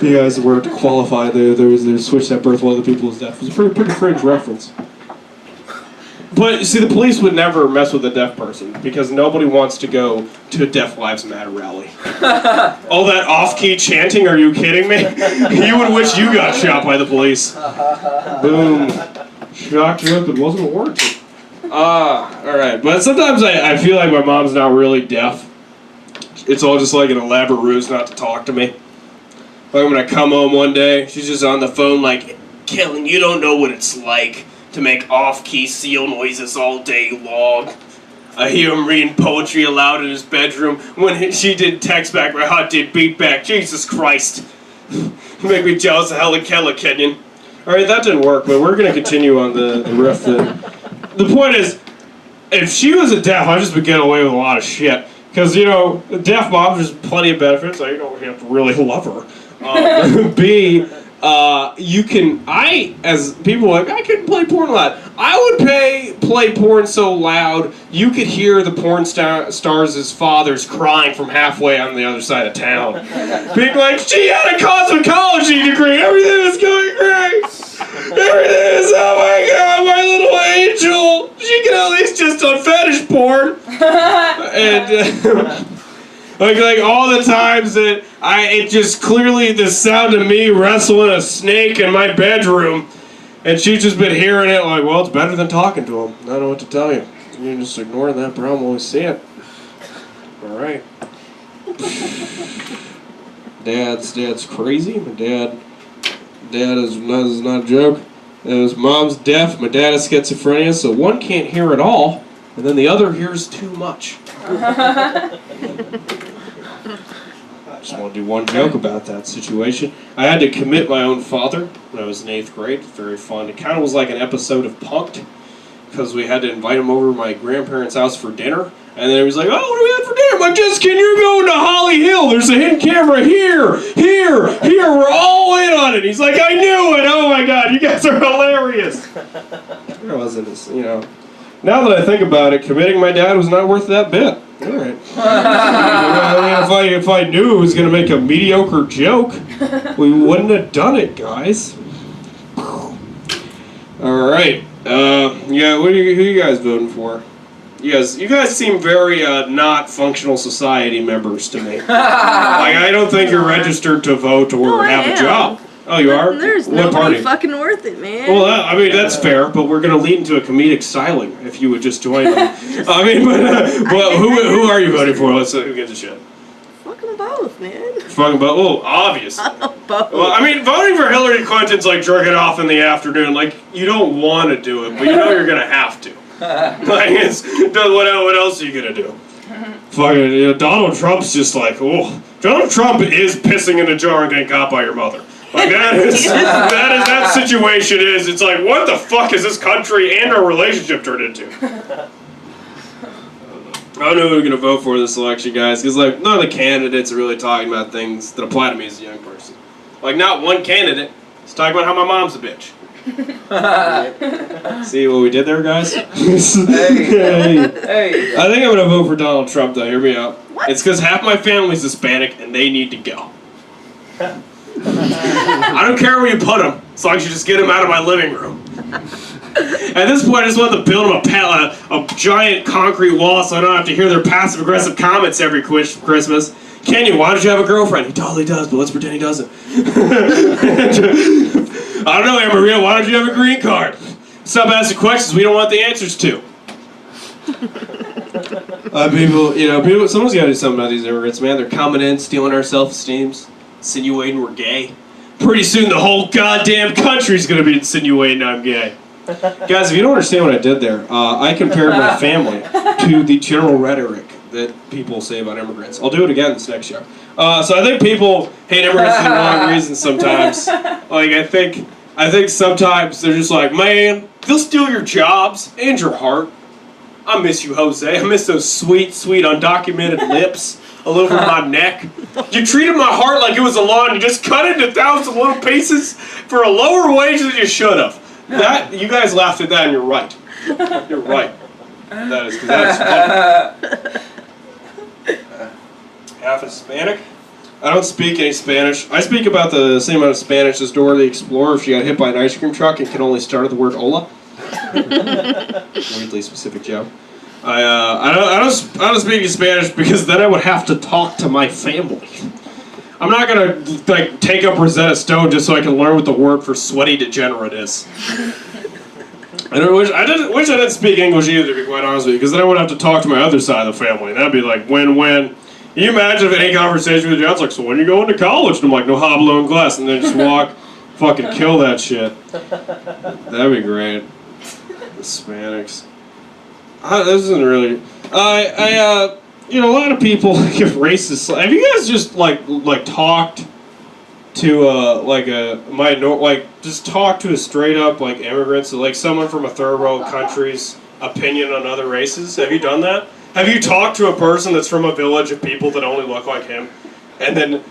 You guys were qualified. There was Switched at Birth. One of the people was deaf. It was a pretty fringe reference. But, see, the police would never mess with a deaf person because nobody wants to go to a Deaf Lives Matter rally. All that off-key chanting, are you kidding me? You would wish you got shot by the police. Boom. Shock trip, it wasn't warranted. Alright. But sometimes I feel like my mom's not really deaf. It's all just like an elaborate ruse not to talk to me. Like when I come home one day, she's just on the phone like, Kellen, you don't know what it's like to make off-key seal noises all day long. I hear him reading poetry aloud in his bedroom. When she did text back, my heart did beat back. Jesus Christ. You make me jealous of Helen Keller, Kenyon. Alright, that didn't work, but we're going to continue on the riff. The point is, if she was a deaf, I'd just be getting away with a lot of shit. Because, you know, a deaf mom, there's plenty of benefits. You don't have to really love her. B, as people are like, I couldn't play porn loud. I would play porn so loud, you could hear the porn stars' fathers crying from halfway on the other side of town. Being like, she had a cosmetology degree, everything is going great. Everything is, oh my god, my little angel. She can at least just on fetish porn. And, like all the times that it just clearly the sound of me wrestling a snake in my bedroom, and she's just been hearing it like, well, it's better than talking to him. I don't know what to tell you. You just ignore that problem when we see it. All right. Dad's crazy. My dad is not a joke. His mom's deaf. My dad has schizophrenia, so one can't hear at all, and then the other hears too much. I just want to do one joke about that situation. I had to commit my own father when I was in 8th grade. Very fun. It kind of was like an episode of Punk'd, because we had to invite him over to my grandparents' house for dinner. And then he was like, oh, what do we have for dinner? I'm like, Jessica, you're going to Holly Hill. There's a hidden camera here. We're all in on it. He's like, I knew it. Oh, my God. You guys are hilarious. There wasn't, now that I think about it, committing my dad was not worth that bit. All right. If I knew it was going to make a mediocre joke, we wouldn't have done it, guys. All right. Who are you guys voting for? You guys seem very not functional society members to me. Like, I don't think you're registered to vote or have a job. Oh, you are? There's what nobody party? fucking worth it, man. Well, that's fair, but we're going to lead into a comedic styling if you would just join them. Who are you voting for? Who gives a shit? Fuck them both, man. Fucking both. Oh, obviously. Both. Well, voting for Hillary Clinton's like jerking off in the afternoon. Like, you don't want to do it, but you know you're going to have to. Like, what else are you going to do? Fucking, Donald Trump's just like, oh. Donald Trump is pissing in a jar and getting caught by your mother. Like, that situation is, it's like, what the fuck is this country and our relationship turned into? I don't know who we're going to vote for this election, guys, because, like, none of the candidates are really talking about things that apply to me as a young person. Like, not one candidate is talking about how my mom's a bitch. See what we did there, guys? Hey. I think I'm going to vote for Donald Trump, though. Hear me out. What? It's because half my family's Hispanic, and they need to go. I don't care where you put them, as long as you just get them out of my living room. At this point, I just want to build them a giant concrete wall so I don't have to hear their passive-aggressive comments every Christmas. Kenyon, why don't you have a girlfriend? He totally does, but let's pretend he doesn't. I don't know, Anne Maria, why don't you have a green card? Stop asking questions we don't want the answers to. People. Someone's got to do something about these immigrants, man. They're coming in, stealing our self-esteems, insinuating we're gay. Pretty soon, the whole goddamn country's gonna be insinuating I'm gay. Guys, if you don't understand what I did there, I compared my family to the general rhetoric that people say about immigrants. I'll do it again this next show. So I think people hate immigrants for the wrong reasons sometimes. Like I think sometimes they're just like, man, they'll steal your jobs and your heart. I miss you, Jose. I miss those sweet, sweet undocumented lips all over my neck. You treated my heart like it was a lawn. You just cut it into thousands of little pieces for a lower wage than you should have. That you guys laughed at that, and you're right. You're right. That is funny. Half Hispanic. I don't speak any Spanish. I speak about the same amount of Spanish as Dora the Explorer if she got hit by an ice cream truck and can only start with the word "hola." Weirdly specific joke. I don't speak Spanish because then I would have to talk to my family. I'm not gonna like take up Rosetta Stone just so I can learn what the word for sweaty degenerate is. I wish I didn't speak English either, to be quite honest with you, because then I would have to talk to my other side of the family, and that'd be like win-win. Can you imagine if any conversation with your dad's like, so when are you going to college? And I'm like, no hablo inglés, and then just walk, fucking kill that shit. That'd be great. Hispanics. This isn't really. A lot of people give racist. Have you guys just like talked to just talk to a straight up like immigrants, like someone from a third world country's opinion on other races? Have you done that? Have you talked to a person that's from a village of people that only look like him, and then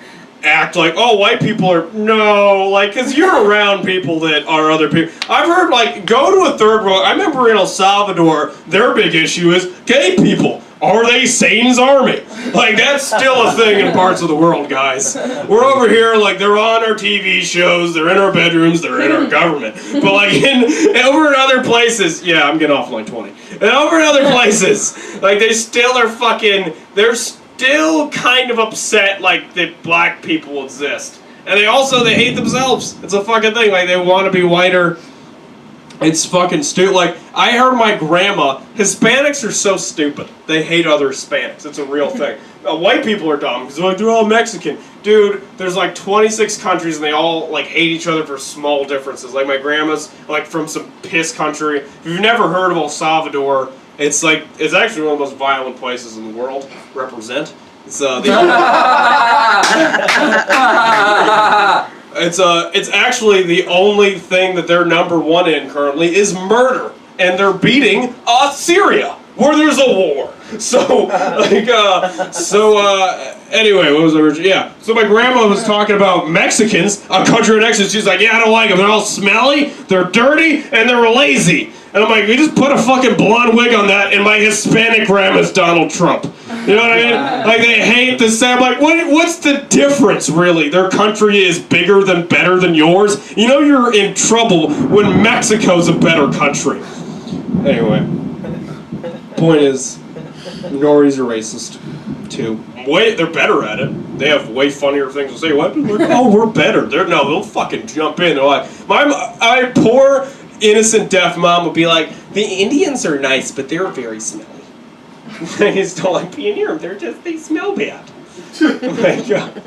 act like, oh, white people are because you're around people that are other people. I've heard go to a third world. I remember in El Salvador, their big issue is gay people. Are they Satan's army? That's still a thing in parts of the world, guys. We're over here, they're on our TV shows, they're in our bedrooms, they're in our government. But, over in other places, yeah, I'm getting off line 20. And over in other places, they still are they're still kind of upset, that black people exist. And they hate themselves. It's a fucking thing. They want to be whiter. It's fucking stupid. I heard my grandma, Hispanics are so stupid. They hate other Hispanics. It's a real thing. White people are dumb because they're all Mexican. Dude, there's 26 countries and they all hate each other for small differences. My grandma's from some piss country. If you've never heard of El Salvador, it's actually one of the most violent places in the world. Represent. It's It's actually the only thing that they're number one in currently is murder, and they're beating Syria, where there's a war. So, anyway, what was the original? Yeah. So my grandma was talking about Mexicans, a country next to us. She's like, yeah, I don't like them. They're all smelly, they're dirty, and they're lazy. And I'm like, we just put a fucking blonde wig on that, and my Hispanic grandma's Donald Trump. You know what I mean? They hate the same. What's the difference, really? Their country is bigger than, better than yours. You know you're in trouble when Mexico's a better country. Anyway, point is, minorities are racist, too. They're better at it. They have way funnier things to say. What? Oh, we're better. They'll fucking jump in. They're like, my poor innocent deaf mom would be like, the Indians are nice, but they're very smelly. I just don't like being near them. They smell bad. Oh my God.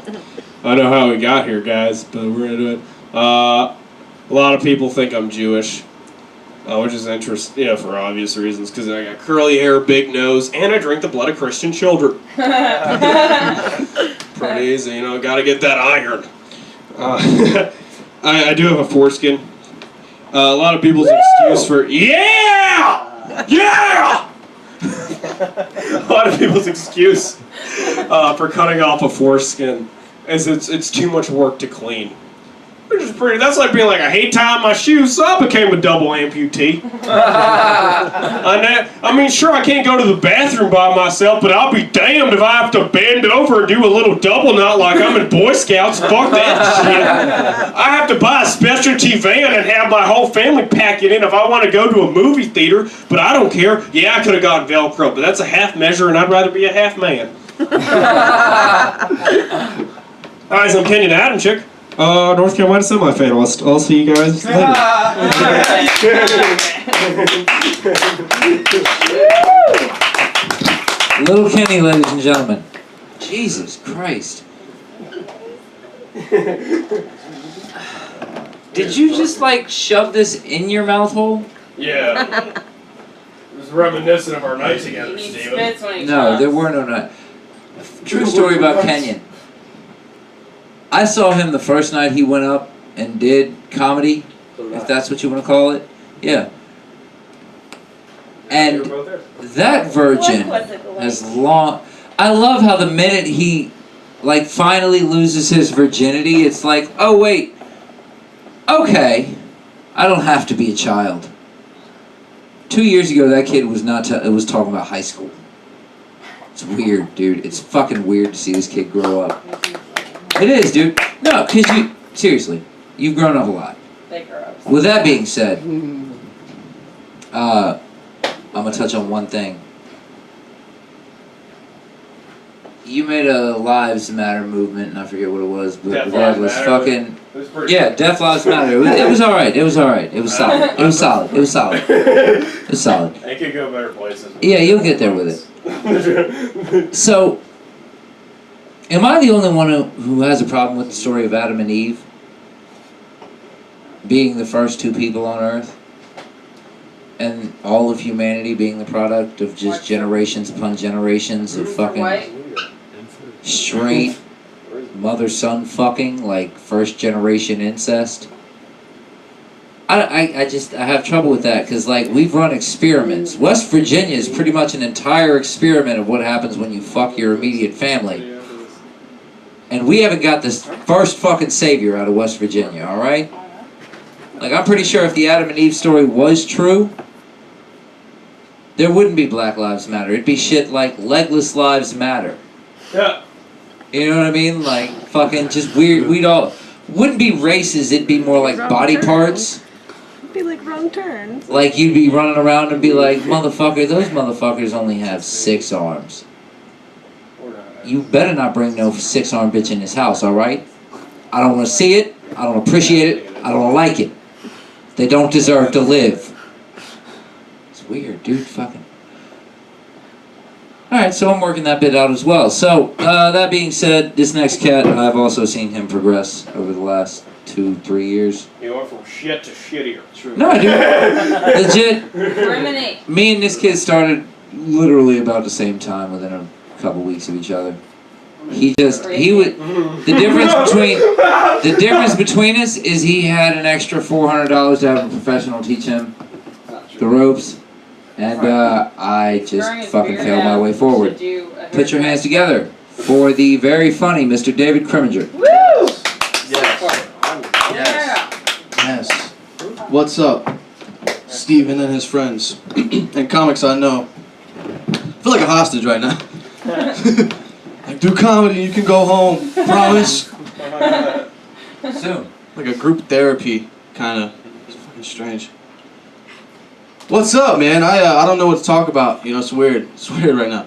I don't know how we got here, guys, but we're gonna do it. A lot of people think I'm Jewish, which is interesting, for obvious reasons, because I got curly hair, big nose, and I drink the blood of Christian children. Pretty easy, gotta get that iron. I do have a foreskin. A lot of people's excuse for yeah. A lot of people's excuse for cutting off a foreskin is it's too much work to clean. Which is pretty. That's like being like, I hate tying my shoes, so I became a double amputee. Sure, I can't go to the bathroom by myself, but I'll be damned if I have to bend over and do a little double knot like I'm in Boy Scouts. Fuck that shit. I have to buy a specialty van and have my whole family pack it in if I want to go to a movie theater, but I don't care. Yeah, I could have gotten Velcro, but that's a half measure, and I'd rather be a half man. Alright, so I'm Kenyon Adamchic. North Carolina semifinalist. I'll see you guys later. Little Kenny, ladies and gentlemen. Jesus Christ. Did you just like shove this in your mouth hole? Yeah. It was reminiscent of our night He together, needs Steven. spits when he No, talks. there were no night. True story about Kenyon. I saw him the first night he went up and did comedy, if that's what you want to call it. Yeah. And that virgin has long. I love how the minute he, like, finally loses his virginity, it's like, oh wait, okay, I don't have to be a child. 2 years ago, that kid was not. It was talking about high school. It's weird, dude. It's fucking weird to see this kid grow up. It is, dude. No, cause you seriously, you've grown up a lot. They grow up. With that being said, I'm gonna touch on one thing. You made a Lives Matter movement, and I forget what it was, but Deaf that Lives was Matter. fucking. It was pretty Yeah, Deaf Lives Matter. It was alright. It was alright. It was solid. It was solid. It was solid. It was solid. It could go better places. Yeah, you'll get there with it. So, am I the only one who has a problem with the story of Adam and Eve being the first two people on Earth? And all of humanity being the product of just generations upon generations of fucking White. straight mother-son fucking, like first generation incest? I have trouble with that, because like we've run experiments. West Virginia is pretty much an entire experiment of what happens when you fuck your immediate family. And we haven't got this first fucking savior out of West Virginia, alright? Like, I'm pretty sure if the Adam and Eve story was true, there wouldn't be Black Lives Matter. It'd be shit like Legless Lives Matter. Yeah. You know what I mean? Like, fucking just weird. Wouldn't be races, it'd be more like body parts. It'd be like wrong turns. Like, you'd be running around and be like, motherfucker, those motherfuckers only have 6 arms. You better not bring no 6-armed bitch in this house, alright? I don't want to see it. I don't appreciate it. I don't like it. They don't deserve to live. It's weird, dude. Fucking. Alright, so I'm working that bit out as well. So, that being said, this next cat, I've also seen him progress over the last 2-3 years. You went from shit to shittier. True. No, dude. Legit. Discriminate. Me and this kid started literally about the same time, within a couple weeks of each other. The difference between us is he had an extra $400 to have a professional teach him the ropes, and I just fucking failed my way forward. Put your hands together for the very funny Mr. David Crimminger. Woo! Yes. What's up? Steven and his friends. And comics I know. I feel like a hostage right now. Like, do comedy, you can go home. Promise. Soon. Like a group therapy, kind of. It's fucking strange. What's up, man? I don't know what to talk about. You know, it's weird. It's weird right now.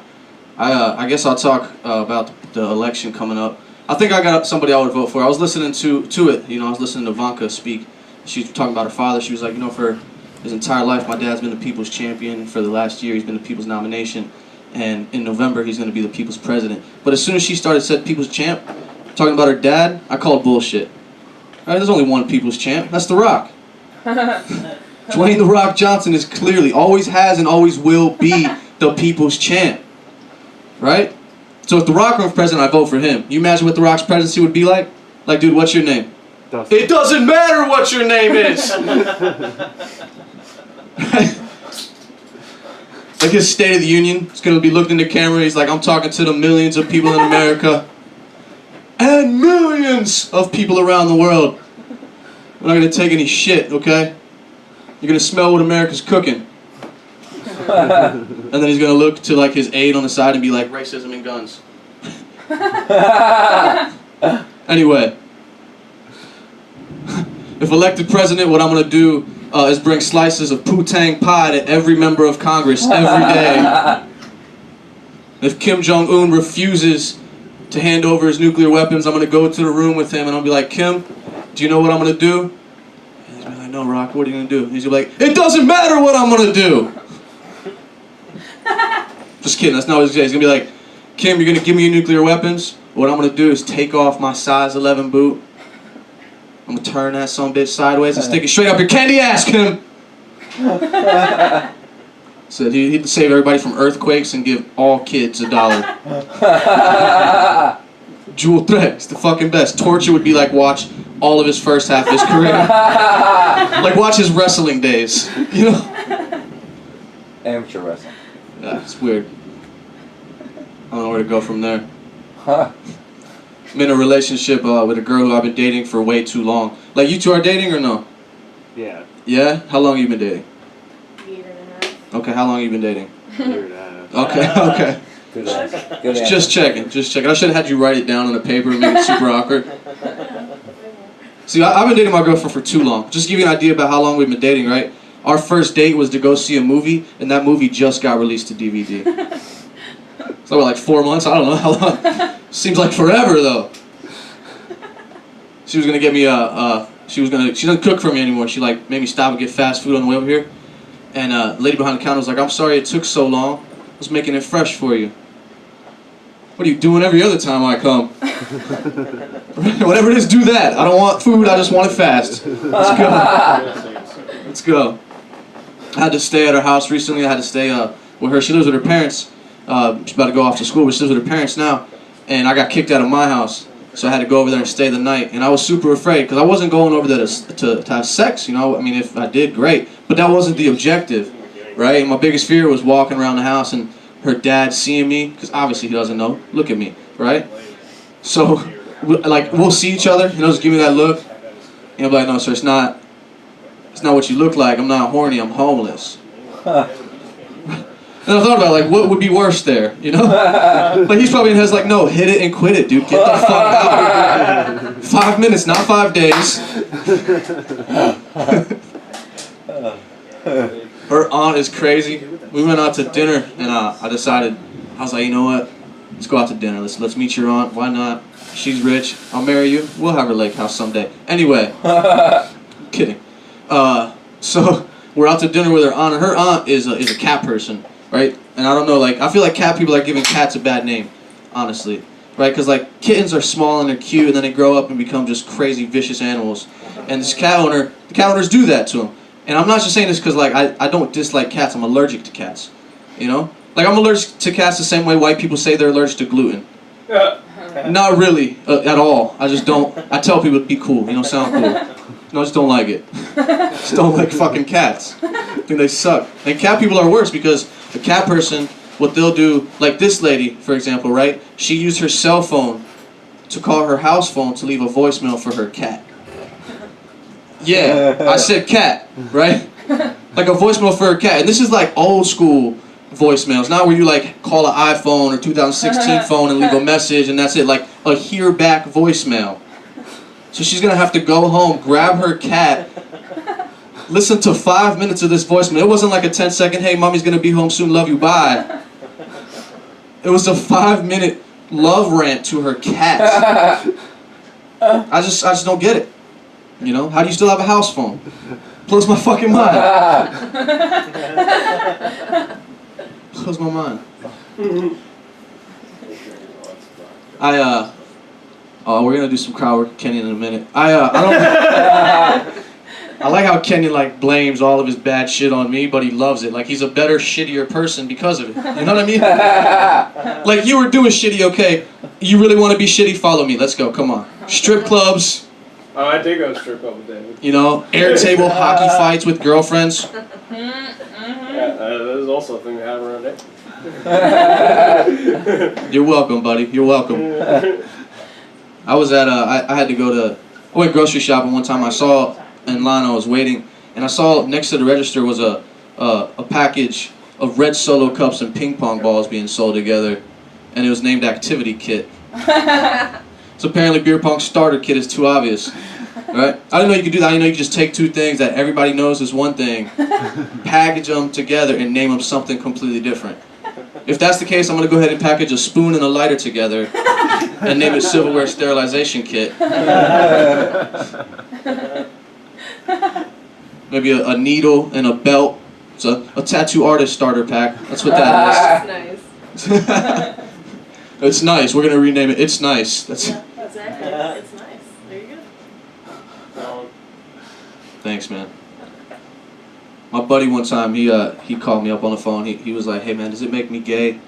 I guess I'll talk about the election coming up. I think I got somebody I would vote for. I was listening to it. You know, I was listening to Ivanka speak. She was talking about her father. She was like, you know, for his entire life, my dad's been the people's champion. For the last year, he's been the people's nomination. And in November, he's going to be the people's president. But as soon as she started said people's champ, talking about her dad, I called bullshit. All right, there's only one people's champ. That's The Rock. Dwayne The Rock Johnson is clearly, always has and always will be the people's champ. Right? So if The Rock runs president, I vote for him. You imagine what The Rock's presidency would be like? Like, dude, what's your name? It doesn't matter what your name is! Like his State of the Union, it's going to be looked in the camera, he's like, I'm talking to the millions of people in America. And millions of people around the world. We're not going to take any shit, okay? You're going to smell what America's cooking. And then he's going to look to like his aide on the side and be like, racism and guns. Anyway. If elected president, what I'm going to do is bring slices of Poo-Tang pie to every member of Congress every day. If Kim Jong-un refuses to hand over his nuclear weapons, I'm going to go to the room with him and I'll be like, Kim, do you know what I'm going to do? And he's like, no, Rock, what are you going to do? And he's like, it doesn't matter what I'm going to do. Just kidding. That's not what he's gonna say. He's gonna be like, Kim, you're gonna give me your nuclear weapons. What I'm gonna do is take off my size 11 boot. I'm gonna turn that son bitch sideways and stick it straight up your candy ass, Kim. Said he'd save everybody from earthquakes and give all kids $1. Jewel threat, it's the fucking best. Torture would be like watch all of his first half of his career. Like watch his wrestling days, you know? Amateur wrestling. Yeah, it's weird. I don't know where to go from there. I'm in a relationship with a girl who I've been dating for way too long. Like, you two are dating or no? Yeah. Yeah? How long have you been dating? Year and a half. Okay, how long have you been dating? Year and a half. Okay, okay. Good answer. Good answer. Just checking. I should have had you write it down on a paper and make it super awkward. See, I've been dating my girlfriend for too long. Just to give you an idea about how long we've been dating, right? Our first date was to go see a movie, and that movie just got released to DVD. So like 4 months? I don't know how long. Seems like forever though. She was gonna get me she doesn't cook for me anymore. She like made me stop and get fast food on the way over here. And the lady behind the counter was like, I'm sorry it took so long. I was making it fresh for you. What are you doing every other time I come? Whatever it is, do that. I don't want food, I just want it fast. Let's go. Let's go. I had to stay at her house recently. I had to stay with her. She lives with her parents. She's about to go off to school, but she lives with her parents now. And I got kicked out of my house. So I had to go over there and stay the night. And I was super afraid because I wasn't going over there to have sex, you know. I mean, if I did, great. But that wasn't the objective, right? And my biggest fear was walking around the house and her dad seeing me, because obviously he doesn't know. Look at me, right? So, we'll see each other, you know, just give me that look. And I'm like, no, sir, it's not what you look like. I'm not horny, I'm homeless. And I thought about, like, what would be worse there, you know? Like, he's probably in his like, no, hit it and quit it, dude. Get the fuck out. 5 minutes, not 5 days. Her aunt is crazy. We went out to dinner, and I decided, I was like, you know what? Let's go out to dinner. Let's meet your aunt. Why not? She's rich. I'll marry you. We'll have her lake house someday. Anyway. Kidding. So, we're out to dinner with her aunt, and her aunt is a cat person. Right? And I don't know, like, I feel like cat people are giving cats a bad name, honestly. Right? Because, like, kittens are small and they're cute, and then they grow up and become just crazy, vicious animals. And this cat owner, the cat owners do that to them. And I'm not just saying this because, like, I don't dislike cats. I'm allergic to cats. You know? Like, I'm allergic to cats the same way white people say they're allergic to gluten. Not really, at all. I just don't, I tell people to be cool, you know, sound cool. No, I just don't like it. Just don't like fucking cats. I think they suck. And cat people are worse because a cat person, what they'll do, like this lady, for example, right? She used her cell phone to call her house phone to leave a voicemail for her cat. Yeah, I said cat, right? Like a voicemail for her cat. And this is like old school voicemails, not where you like call an iPhone or 2016 phone and leave a message and that's it. Like a hear back voicemail. So she's gonna have to go home, grab her cat, listen to 5 minutes of this voicemail. It wasn't like a 10-second, hey, mommy's gonna be home soon, love you, bye. It was a 5-minute love rant to her cat. I just don't get it. You know, how do you still have a house phone? Blows my fucking mind. Blows my mind. We're gonna do some crowd work with Kenyon in a minute. I like how Kenyon like blames all of his bad shit on me, but he loves it. Like he's a better, shittier person because of it. You know what I mean? Like you were doing shitty, okay? You really want to be shitty? Follow me. Let's go. Come on. Strip clubs. Oh, I did go to strip club with David. You know, air table hockey fights with girlfriends. Yeah, that is also a thing that happened around there. You're welcome, buddy. You're welcome. I was at I went grocery shopping one time. I saw in line, I was waiting, and I saw next to the register was a package of red Solo cups and ping pong balls being sold together, and it was named Activity Kit. So apparently beer pong starter kit is too obvious, right? I didn't know you could do that. I didn't know you could just take two things that everybody knows is one thing, package them together, and name them something completely different. If that's the case, I'm going to go ahead and package a spoon and a lighter together and name it Silverware Sterilization Kit. Maybe a needle and a belt. It's a tattoo artist starter pack. That's what that is. Nice. It's nice. We're gonna rename it. It's nice. That's. Yeah, exactly. It's nice. There you go. Thanks, man. My buddy one time he called me up on the phone. He was like, "Hey man, does it make me gay?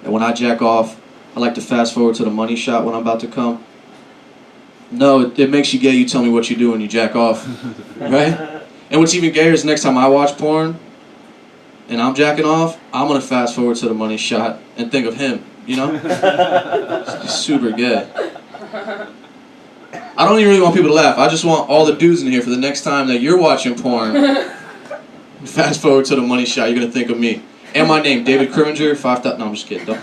And when I jack off, I like to fast forward to the money shot when I'm about to come." No, it makes you gay. You tell me what you do when you jack off, right? And what's even gayer is next time I watch porn and I'm jacking off, I'm gonna fast forward to the money shot and think of him. You know, it's super gay. I don't even really want people to laugh. I just want all the dudes in here for the next time that you're watching porn. Fast forward to the money shot, you're gonna think of me. And my name, David Crimminger, 5,000. No, I'm just kidding. Don't.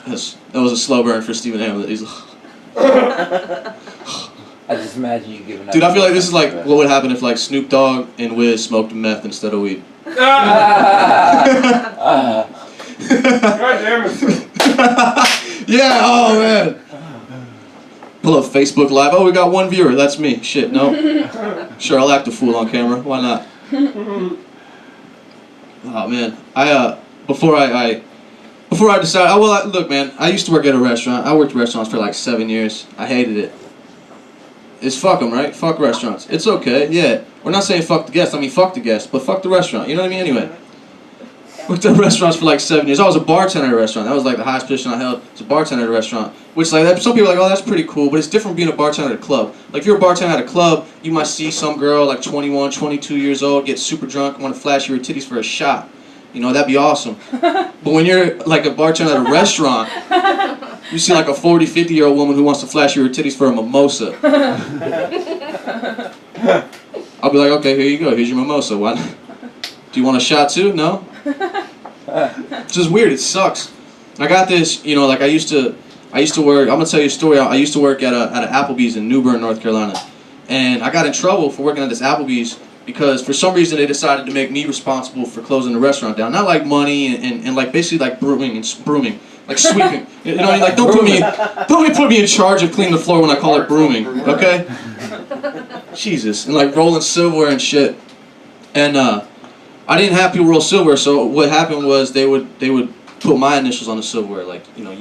That was a slow burn for Stephen Hamlett. He's I just imagine you giving up. dude, I feel like this is like what would happen if like Snoop Dogg and Wiz smoked meth instead of weed. God damn it. Yeah, oh man. Pull up Facebook Live. Oh, we got one viewer. That's me. Shit, no. Sure, I'll act a fool on camera. Why not? Oh man, before I decided. Look, man. I used to work at a restaurant. I worked restaurants for like 7 years. I hated it. It's fuck them, right? Fuck restaurants. It's okay. Yeah, we're not saying fuck the guests. I mean fuck the guests, but fuck the restaurant. You know what I mean? Anyway. Worked at restaurants for like 7 years. I was a bartender at a restaurant. That was like the highest position I held. As a bartender at a restaurant. Which like that, some people are like, oh, that's pretty cool, but it's different being a bartender at a club. Like if you're a bartender at a club, you might see some girl like 21, 22 years old get super drunk and want to flash your titties for a shot. You know, that'd be awesome. But when you're like a bartender at a restaurant, you see like a 40, 50-year-old woman who wants to flash your titties for a mimosa. I'll be like, okay, here you go. Here's your mimosa. What? Do you want a shot too? No? It's just weird. It sucks. I got this, you know, like I used to work, I'm going to tell you a story. I used to work at an Applebee's in New Bern, North Carolina. And I got in trouble for working at this Applebee's because for some reason they decided to make me responsible for closing the restaurant down. Not like money and like basically like brooming, like sweeping. You know what I mean? Like don't put me in charge of cleaning the floor when I call it brooming, okay? Jesus. And like rolling silverware and shit. And I didn't have people roll silverware, so what happened was they would put my initials on the silverware, like, you know,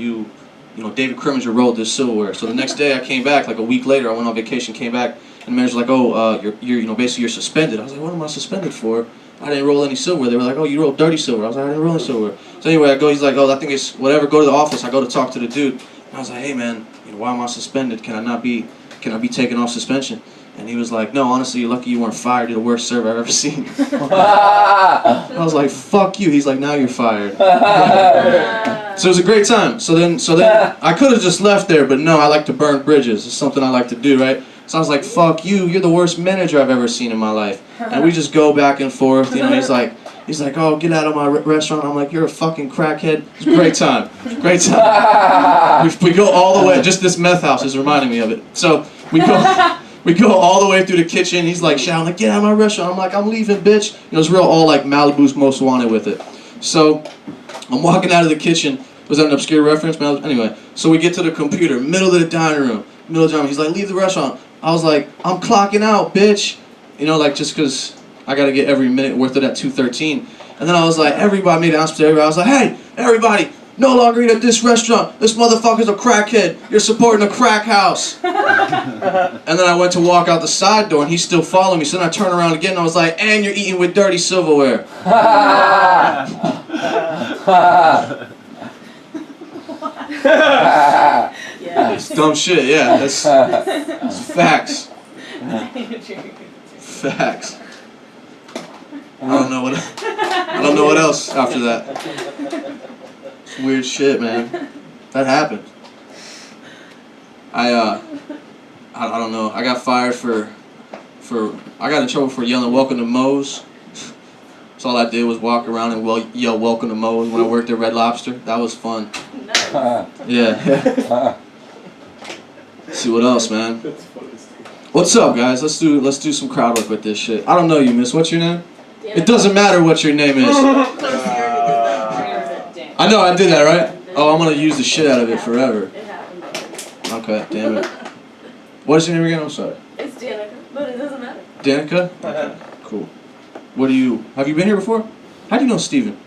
David Crimminger rolled this silverware. So the next day I came back, like a week later, I went on vacation, came back, and the manager's like, oh, you're suspended. I was like, what am I suspended for? I didn't roll any silverware. They were like, oh, you rolled dirty silverware. I was like, I didn't roll any silverware. So anyway, he's like, oh, I think it's whatever, go to the office. I go to talk to the dude. And I was like, hey man, you know, why am I suspended? Can I be taken off suspension? And he was like, no, honestly, you're lucky you weren't fired. You're the worst server I've ever seen. I was like, fuck you. He's like, now you're fired. So it was a great time. So then I could have just left there, but no, I like to burn bridges. It's something I like to do, right? So I was like, fuck you. You're the worst manager I've ever seen in my life. And we just go back and forth. You know, he's like, oh, get out of my restaurant. I'm like, you're a fucking crackhead. It's a great time. Great time. We go all the way. Just this meth house is reminding me of it. So we go all the way through the kitchen. He's like shouting, like, get out of my restaurant. I'm like, I'm leaving, bitch. You know, it's real all like Malibu's Most Wanted with it. So I'm walking out of the kitchen. Was that an obscure reference? Anyway, so we get to the computer, middle of the dining room. He's like, leave the restaurant. I was like, I'm clocking out, bitch. You know, like just because I got to get every minute worth of that 213. And then I was like, everybody made announcement to everybody. I was like, hey, everybody, no longer eat at this restaurant. This motherfucker's a crackhead. You're supporting a crack house. And then I went to walk out the side door, and he's still following me. So then I turned around again, and I was like, and you're eating with dirty silverware. Yeah. It's dumb shit, yeah. That's facts. Facts. I don't know what else after that. It's weird shit, man. That happened. I don't know. I got fired I got in trouble for yelling welcome to Moe's. So all I did was walk around and yell welcome to Moe's when I worked at Red Lobster. That was fun. Nice. Yeah. See what else, man. What's up, guys? Let's do some crowd work with this shit. I don't know you, miss. What's your name? It doesn't matter what your name is. I know, I did that, right? Oh, I'm gonna use the shit out of it forever. It happened. Okay, damn it. What is your name again? I'm sorry. It's Danica, but it doesn't matter. Danica? Okay, cool. Have you been here before? How do you know Steven?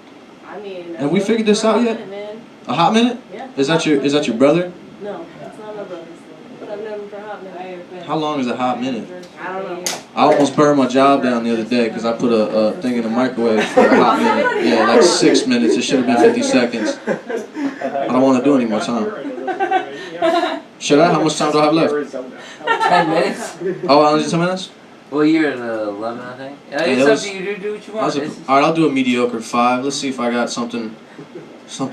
mean, Have we figured this out yet? Man. A hot minute? Yeah. Is that your brother? No, that's not my brother's. But I've known him for a hot minute. How long is a hot minute? I don't know. I almost burned my job down the other day because I put a thing in the microwave for a hot minute. Yeah, like 6 minutes. It should have been 50 seconds. I don't want to do any more time. Should I? How much time do I have left? 10 minutes? Oh, only 10 minutes? Well, you're at 11, I think. Yeah, Hey, it's that up was- to you to do what you All want. It's- right, I'll do a mediocre 5. Let's see if I got something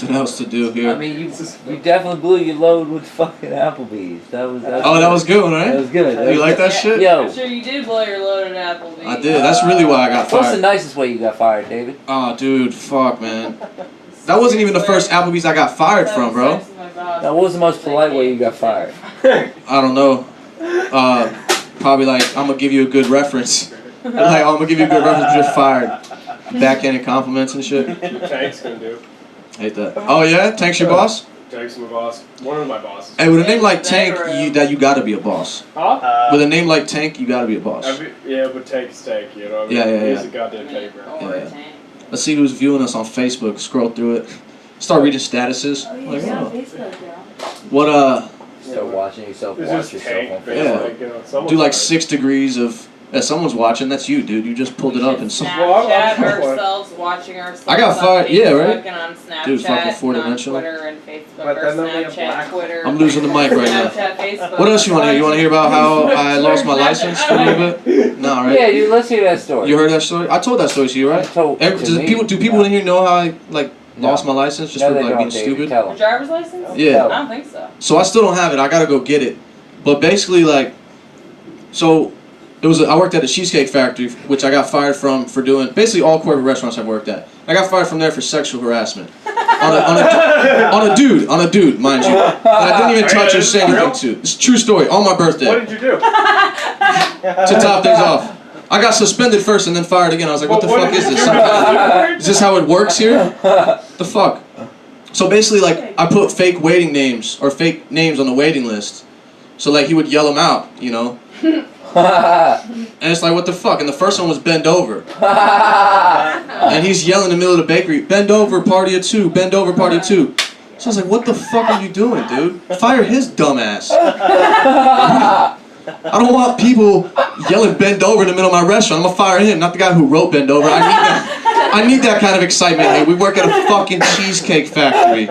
else to do here. I mean, you definitely blew your load with fucking Applebee's. That was Oh, that was good one, that right? was good. Do you like that shit? Yo, I'm sure you did blow your load at Applebee's. I did. That's really why I got what's the fired. nicest way you got fired, David? Oh, dude, fuck, man. That wasn't even the first Applebee's I got fired from, bro. Now, what was the most polite way you got fired? I don't know. Probably like, I'm gonna give you a good reference. Like, I'm gonna give you a good reference, you're fired. Backhanded compliments and shit. Tank's gonna do. Hate that. Oh yeah? Tank's your boss? Tank's my boss. One of my bosses. Hey, with a name like Tank, you gotta be a boss. Huh? With a name like Tank, you gotta be a boss. Yeah, but Tank's Tank, you know what I mean? Yeah. He's a goddamn paper. Yeah. Let's see who's viewing us on Facebook. Scroll through it. Start reading statuses. Like, oh. Facebook, yeah. What Start watching yourself It's watch just yourself on Tank, Facebook. basically. You know, someone's do like fired. 6 degrees of someone's watching, that's you, dude. You just pulled it up and Snapchat ourselves, watching ourselves. I got on fired- Facebook yeah, right? And on Snapchat, Dude, fucking and on four-dimensional. Twitter and Facebook, But or then they'll be a Snapchat, black- Twitter. I'm losing the mic right now. Snapchat, Facebook. What else you want to hear? You want to hear about how I lost my license for a little bit? No, right? Yeah, dude, let's hear that story. You heard that story? I told that story to you, right? Told to me. Do people in here know how I lost my license just No, for they like don't, being David. stupid? Tell Your 'em. driver's license? Yeah. I don't think so. So I still don't have it. I gotta go get it. But basically, so I worked at a Cheesecake Factory, which I got fired from for doing basically all corporate restaurants I've worked at. I got fired from there for sexual harassment on a dude, mind you. That I didn't even touch or say anything to. It's a true story. On my birthday. What did you do? To top things off. I got suspended first and then fired again. I was like, what the fuck is this? Is this how it works here? The fuck? So basically, I put fake waiting names or fake names on the waiting list. So he would yell them out, you know. And it's like, what the fuck? And the first one was bend over. And he's yelling in the middle of the bakery, bend over, party of 2, bend over, party of 2. So I was like, what the fuck are you doing, dude? Fire his dumb ass. I don't want people yelling bend over in the middle of my restaurant. I'm gonna fire him, not the guy who wrote bend over. I need that kind of excitement. Hey, we work at a fucking cheesecake factory.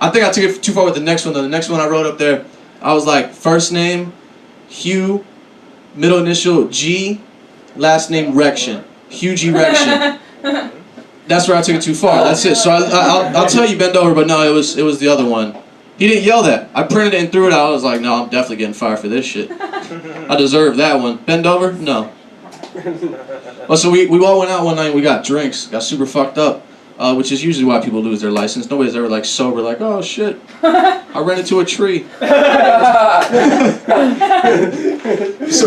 I think I took it too far with the next one though. The next one I wrote up there, I was like, first name, Hugh, middle initial G, last name Rection. Hugh G Rection. That's where I took it too far. That's it. So I'll tell you bend over, but no, it was the other one. He didn't yell that. I printed it and threw it out. I was like, no, I'm definitely getting fired for this shit. I deserve that one. Bend over? No. Well, so we all went out one night and we got drinks. Got super fucked up. Which is usually why people lose their license. Nobody's ever sober oh shit, I ran into a tree. So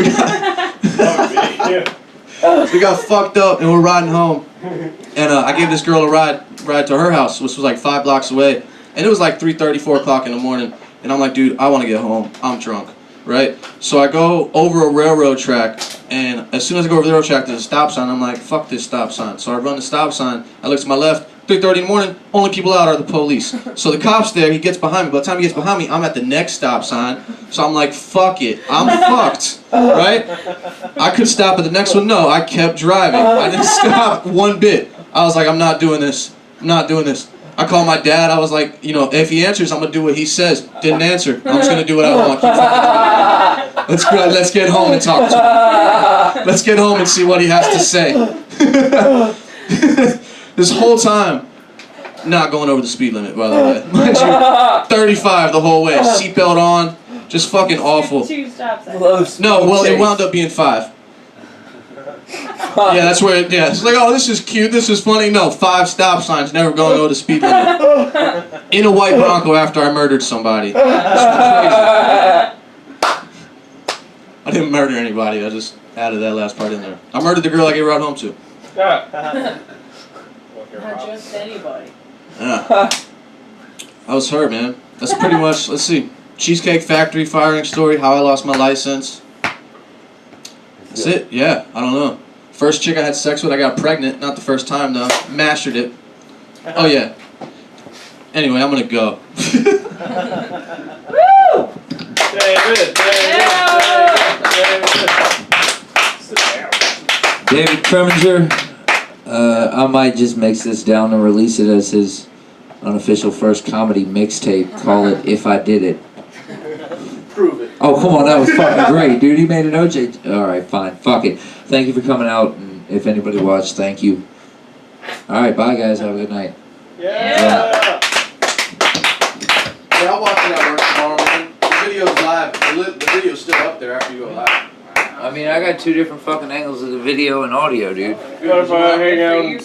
we got fucked up and we're riding home. And I gave this girl a ride to her house, which was 5 blocks away. And it was 3:30, 4 o'clock in the morning. And I'm like, dude, I want to get home. I'm drunk, right? So I go over a railroad track. And as soon as I go over the railroad track, there's a stop sign. I'm like, fuck this stop sign. So I run the stop sign. I look to my left. 3:30 in the morning, only people out are the police. So the cop's there, he gets behind me. By the time he gets behind me, I'm at the next stop sign. So I'm like, fuck it, I'm fucked, right? I could stop at the next one. No, I kept driving. I didn't stop one bit. I was like, I'm not doing this. I'm not doing this. I called my dad. I was like, if he answers, I'm going to do what he says. Didn't answer. I'm just going to do what I want. Keep fucking driving. Let's get home and talk to him. Let's get home and see what he has to say. This whole time, not going over the speed limit, by the way. Mind you, 35 the whole way. Seatbelt on. Just fucking awful. 2 stop signs. No, well, it wound up being 5. Yeah, that's where it's oh, this is cute, this is funny. No, 5 stop signs, never going over the speed limit. In a white Bronco after I murdered somebody. I didn't murder anybody, I just added that last part in there. I murdered the girl I gave a ride home to. Not just anybody. Yeah. That was her, man. That's pretty much, let's see. Cheesecake Factory firing story, how I lost my license. That's it, yeah, I don't know. First chick I had sex with, I got pregnant. Not the first time though. Mastered it. Oh yeah. Anyway, I'm gonna go. David. David Crimminger, I might just mix this down and release it as his unofficial first comedy mixtape. Call it If I Did It. Prove it. Oh, come on, that was fucking great, dude. He made an OJ. Alright, fine. Fuck it. Thank you for coming out, and if anybody watched, thank you. Alright, bye guys. Have a good night. Yeah. Yeah, I'll watch it at work tomorrow, man. The video's live. The video's still up there after you go live. I mean, I got two different fucking angles of the video and audio, dude. What if I hang out?